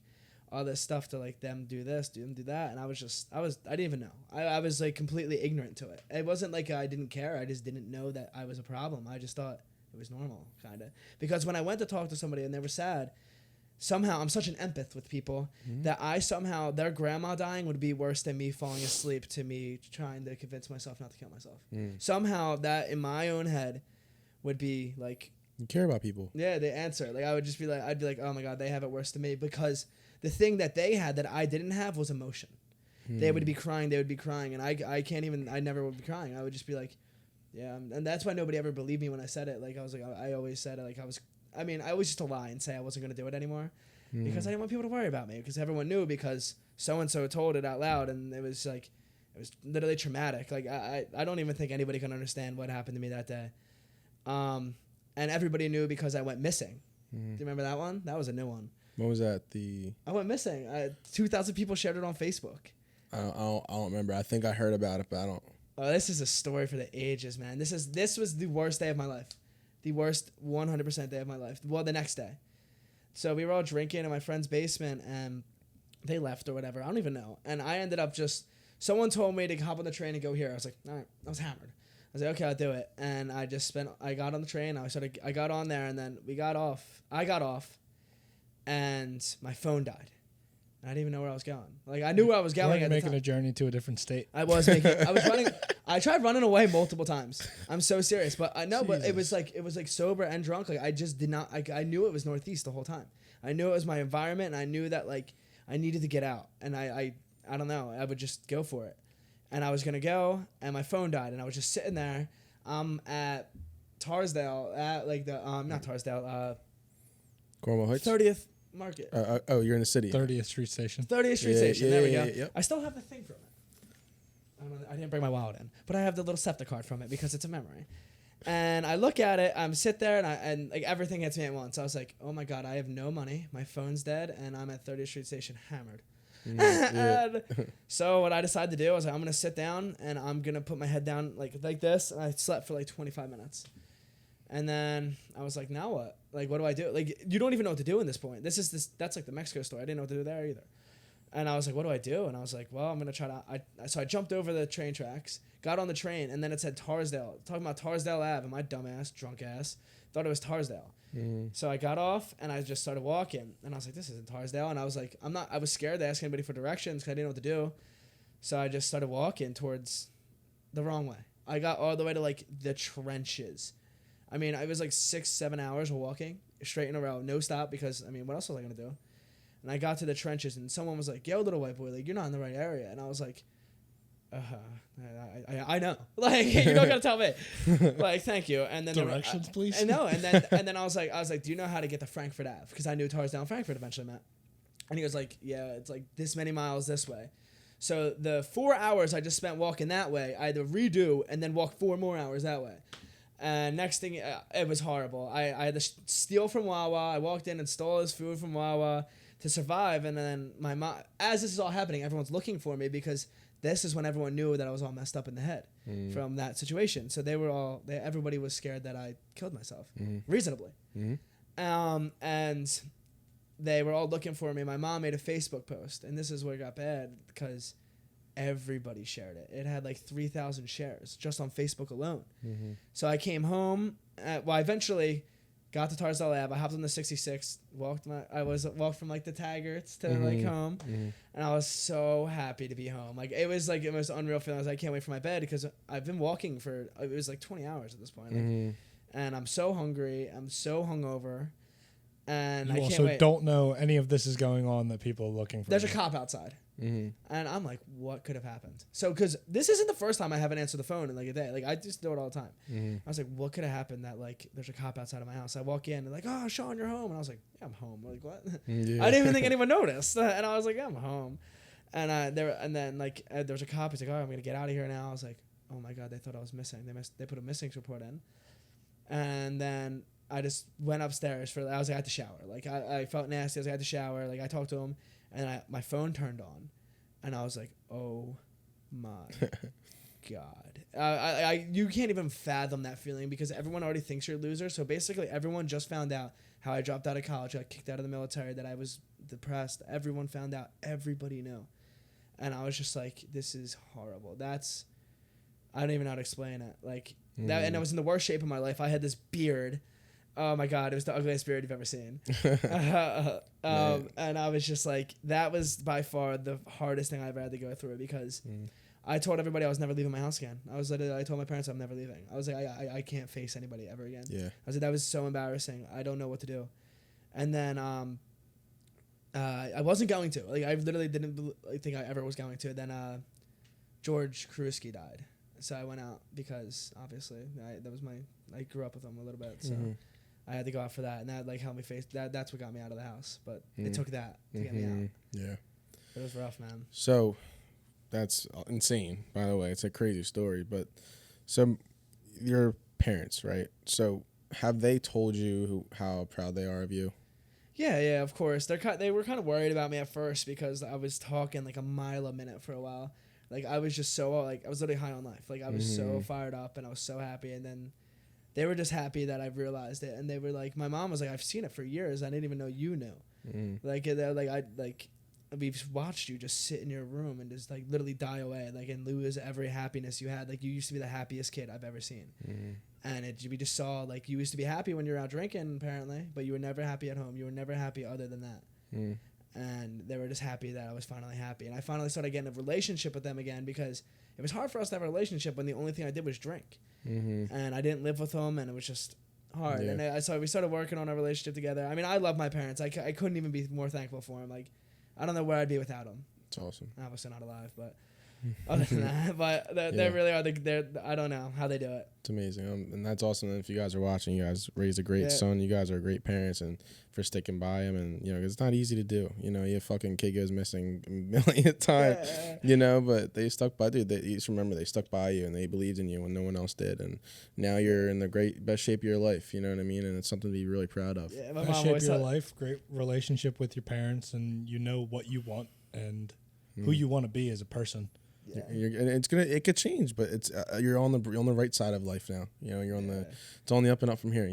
all this stuff to like them do this, do them do that, and I didn't even know. I was like completely ignorant to it. It wasn't like I didn't care. I just didn't know that I was a problem. I just thought it was normal, kind of. Because when I went to talk to somebody and they were sad, somehow I'm such an empath with people that their grandma dying would be worse than me falling asleep to me trying to convince myself not to kill myself. Somehow that in my own head would be like, you care about people. Yeah, the answer. Like I'd be like, oh my God, they have it worse than me, because the thing that they had that I didn't have was emotion. They would be crying, and I never would be crying. I would just be like, yeah, and that's why nobody ever believed me when I said it. Like I was like, I always said it like I always used to lie and say I wasn't going to do it anymore because I didn't want people to worry about me, because everyone knew, because so-and-so told it out loud, and it was literally traumatic. Like I don't even think anybody can understand what happened to me that day. And everybody knew because I went missing. Do you remember that one? That was a new one. What was that? I went missing. 2,000 people shared it on Facebook. I don't remember. I think I heard about it, but I don't. Oh, this is a story for the ages, man. This was the worst day of my life. The worst 100% day of my life. Well, the next day. So we were all drinking in my friend's basement, and they left or whatever. I don't even know. And I ended up someone told me to hop on the train and go here. I was like, all right. I was hammered. I was like, okay, I'll do it. And I got on the train. I got on there, and then we got off. I got off, and my phone died. I didn't even know where I was going. Like I knew where I was going. You're making a journey to a different state. I was running. I tried running away multiple times. I'm so serious, but I know. But it was like sober and drunk. Like I just did not. I knew it was Northeast the whole time. I knew it was my environment, and I knew that like I needed to get out. And I don't know. I would just go for it. And I was gonna go, and my phone died, and I was just sitting there. At Tarsdale, at like the not Tarsdale. Cornwall Heights. 30th Market. You're in the city. 30th Street Station. 30th Street Station. There we go. Yep. I still have the thing from it. I didn't bring my wallet in, but I have the little SEPTA card from it because it's a memory. And I look at it. I'm sit there, and like everything hits me at once. I was like, oh my God, I have no money. My phone's dead, and I'm at 30th Street Station hammered. And so what I decided to do was I'm gonna sit down and I'm gonna put my head down like this. And I slept for like 25 minutes. And then I was like, now what? Like, what do I do? Like, you don't even know what to do in this point. That's like the Mexico story. I didn't know what to do there either. And I was like, what do I do? And I was like, well, I'm going to try to, so I jumped over the train tracks, got on the train, and then it said Tarsdale. Talking about Tarsdale Ave, and my dumbass, drunk ass, thought it was Tarsdale. So I got off, and I just started walking. And I was like, this isn't Tarsdale. And I was like, I was scared to ask anybody for directions because I didn't know what to do. So I just started walking towards the wrong way. I got all the way to, like, the trenches. I mean, it was like 6-7 hours of walking straight in a row, no stop, because, I mean, what else was I going to do? And I got to the trenches, and someone was like, yo, little white boy, like, you're not in the right area. And I was like, I know. Like, you're not going to tell me. Like, thank you. And then directions, please. I know. And then I was like, do you know how to get to Frankfurt Ave? Because I knew Tarsdale and Frankfurt eventually met. And he was like, yeah, it's like this many miles this way. So the 4 hours I just spent walking that way, I had to redo and then walk 4 more hours that way. And next thing, it was horrible. I had to steal from Wawa. I walked in and stole his food from Wawa to survive. And then my mom, as this is all happening, everyone's looking for me because this is when everyone knew that I was all messed up in the head from that situation. So everybody was scared that I killed myself, reasonably. And they were all looking for me. My mom made a Facebook post, and this is where it got bad because everybody shared it. It had like 3,000 shares just on Facebook alone. So I came home. I eventually got to Tarsdale Ave. I hopped on the 66. Walked from like the Taggarts to like home, and I was so happy to be home. Like it was like the most unreal feeling. I can't wait for my bed because I've been walking for it was like 20 hours at this point, and I'm so hungry. I'm so hungover, and you I can't also wait. Don't know any of this is going on that people are looking for. There's a cop outside. And I'm like, what could have happened? So, because this isn't the first time I haven't answered the phone in like a day. Like, I just do it all the time. I was like, what could have happened that like there's a cop outside of my house? I walk in and like, oh, Sean, you're home. And I was like, yeah, I'm home. Like, what? Yeah. I didn't even think anyone noticed. And I was like, yeah, I'm home. And then there was a cop. He's like, all right, I'm gonna get out of here now. I was like, oh my god, they thought I was missing. They put a missing report in. And then I just went upstairs I was like, I had to shower. Like I felt nasty. I was like, I had to shower. Like I talked to him, and my phone turned on, and I was like, oh my god. You can't even fathom that feeling because everyone already thinks you're a loser. So basically, everyone just found out how I dropped out of college, I got kicked out of the military, that I was depressed. Everyone found out. Everybody knew, and I was just like, this is horrible. I don't even know how to explain it. Like that, and I was in the worst shape of my life. I had this beard. Oh my god, it was the ugliest beard you've ever seen. And I was just like, that was by far the hardest thing I ever had to go through because I told everybody I was never leaving my house again. I told my parents I'm never leaving. I was like, I can't face anybody ever again. Yeah. I was like, that was so embarrassing. I don't know what to do. And then I wasn't going to. Like I literally didn't think I ever was going to. Then George Krusky died. So I went out because obviously I grew up with him a little bit. So I had to go out for that, and that like helped me face that. That's what got me out of the house. But it took that to get me out. Yeah. It was rough, man. So that's insane, by the way. It's a crazy story. But so your parents, right? So have they told you how proud they are of you? Yeah, of course. They were kind of worried about me at first because I was talking like a mile a minute for a while. Like I was just so I was literally high on life. Like I was so fired up and I was so happy. And then they were just happy that I realized it. And they were like, my mom was like, I've seen it for years. I didn't even know you knew. We've watched you just sit in your room and just like literally die away, like and lose every happiness you had. Like you used to be the happiest kid I've ever seen. And we just saw like you used to be happy when you were out drinking apparently, but you were never happy at home. You were never happy other than that. And they were just happy that I was finally happy. And I finally started getting a relationship with them again because it was hard for us to have a relationship when the only thing I did was drink. And I didn't live with them, and it was just hard. Yeah. And we started working on our relationship together. I mean, I love my parents. I couldn't even be more thankful for them. Like, I don't know where I'd be without them. It's awesome. I'm obviously not alive, but other than that, but they really are. I don't know how they do it. It's amazing, and that's awesome. And if you guys are watching, you guys raised a great son. You guys are great parents, and for sticking by him. And it's not easy to do. Your fucking kid goes missing a million times. But they stuck by. Dude, you just remember they stuck by you and they believed in you when no one else did. And now you're in the best shape of your life. You know what I mean? And it's something to be really proud of. Yeah, best shape of your life, great relationship with your parents, and you know what you want and who you want to be as a person. Yeah. It could change, but it's you're on the right side of life now. You're on it's on the up and up from here.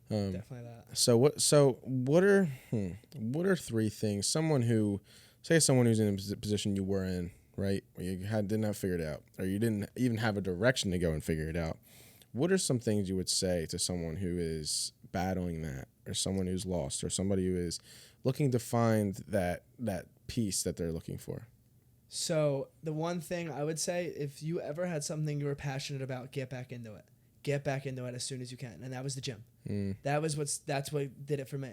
Definitely that. So what are three things someone who's in a position you were in, right, where you didn't have figured out, or you didn't even have a direction to go and figure it out? What are some things you would say to someone who is battling that, or someone who's lost, or somebody who is looking to find that peace that they're looking for? So the one thing I would say, if you ever had something you were passionate about, get back into it. Get back into it as soon as you can. And that was the gym. That's what did it for me.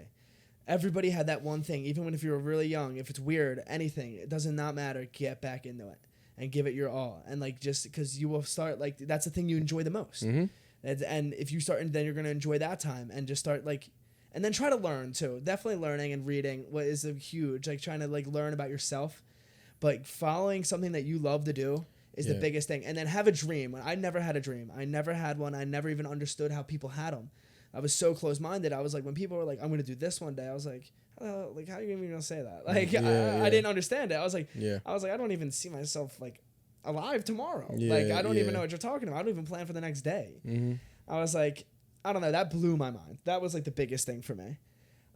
Everybody had that one thing, even if you were really young, if it's weird, anything, it does not matter. Get back into it and give it your all. And like, just because you will start, like, that's the thing you enjoy the most. And if you start, then you're going to enjoy that time and just start like, and then try to learn too. Definitely learning and reading what is a huge, like trying to like learn about yourself. But following something that you love to do is the biggest thing. And then have a dream. I never had a dream. I never had one. I never even understood how people had them. I was so close-minded. I was like, when people were like, I'm going to do this one day, I was like, how are you even going to say that? Like, I didn't understand it. I was like, I don't even see myself like alive tomorrow. I don't even know what you're talking about. I don't even plan for the next day. I was like, I don't know. That blew my mind. That was like the biggest thing for me.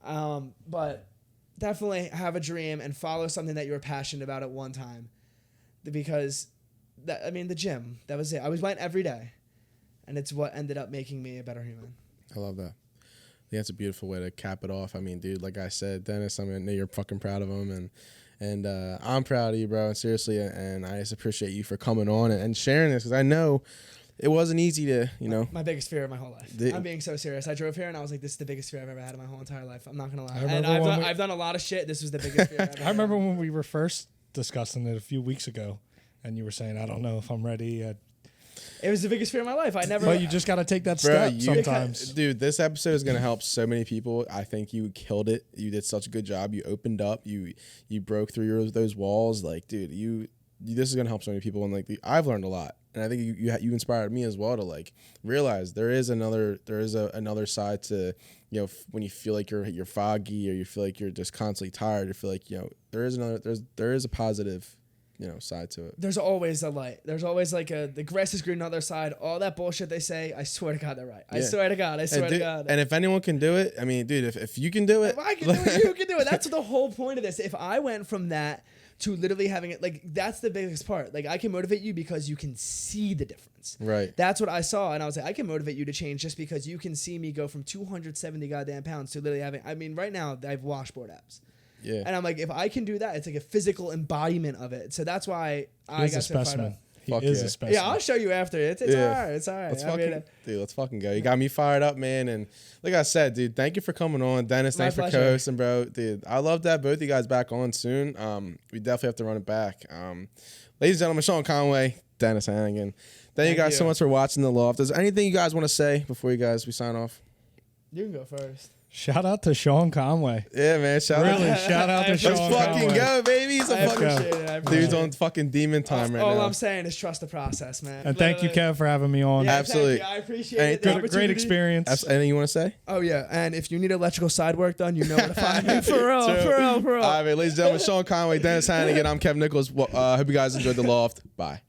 But definitely have a dream and follow something that you were passionate about at one time, because the gym, that was it. I went every day, and it's what ended up making me a better human. I love that. Yeah, that's a beautiful way to cap it off. I mean, dude, like I said, Dennis, I know you're fucking proud of him, and I'm proud of you, bro. Seriously, and I just appreciate you for coming on and sharing this, because I know it wasn't easy to, My biggest fear of my whole life. I'm being so serious. I drove here and I was like, this is the biggest fear I've ever had in my whole entire life. I'm not going to lie. And I've done a lot of shit. This was the biggest fear I've ever had. I remember when we were first discussing it a few weeks ago, and you were saying, I don't know if I'm ready. It was the biggest fear of my life. I never. But you just got to take that Bro, step sometimes. Dude, this episode is gonna help so many people. I think you killed it. You did such a good job. You opened up. You broke through those walls. Like, dude, this is gonna help so many people. And like, I've learned a lot. And I think you inspired me as well to like realize there is another side to, you know, when you feel like you're foggy or you feel like you're just constantly tired. You feel like, you know, there is a positive, you know, side to it. There's always a light. There's always like the grass is green on the other side. All that bullshit they say, I swear to God they're right. I swear to God. And if anyone can do it, I mean, dude, if you can do it, if I can do it, you can do it. That's the whole point of this. If I went from that to literally having it, like, that's the biggest part. Like, I can motivate you because you can see the difference. Right. That's what I saw, and I was like, I can motivate you to change just because you can see me go from 270 goddamn pounds to literally having, I mean, right now I have washboard abs. Yeah. And I'm like, if I can do that, it's like a physical embodiment of it. So that's why I got so fired up. He is a specimen. Yeah, I'll show you after. It's all right. It's all right. Let's fucking go. You got me fired up, man. And like I said, dude, thank you for coming on. Dennis, thanks for co-hosting, bro. Dude, I love that both you guys back on soon. We definitely have to run it back. Ladies and gentlemen, Sean Conway, Dennis Hannigan. Thank you guys so much for watching The Loft. Is there anything you guys want to say before we sign off? You can go first. Shout out to Sean Conway. Yeah, man. Shout out to Sean Conway. Let's fucking go, baby. He's a fucking dude's on fucking demon time right now. All I'm saying is trust the process, man. And thank you, Kev, for having me on. Yeah, absolutely. I appreciate it. Great experience. Anything you want to say? Oh, yeah. And if you need electrical side work done, you know where to find me. For real. All right, ladies and gentlemen, Sean Conway, Dennis Hannigan. I'm Kev Nichols. Hope you guys enjoyed The Loft. Bye.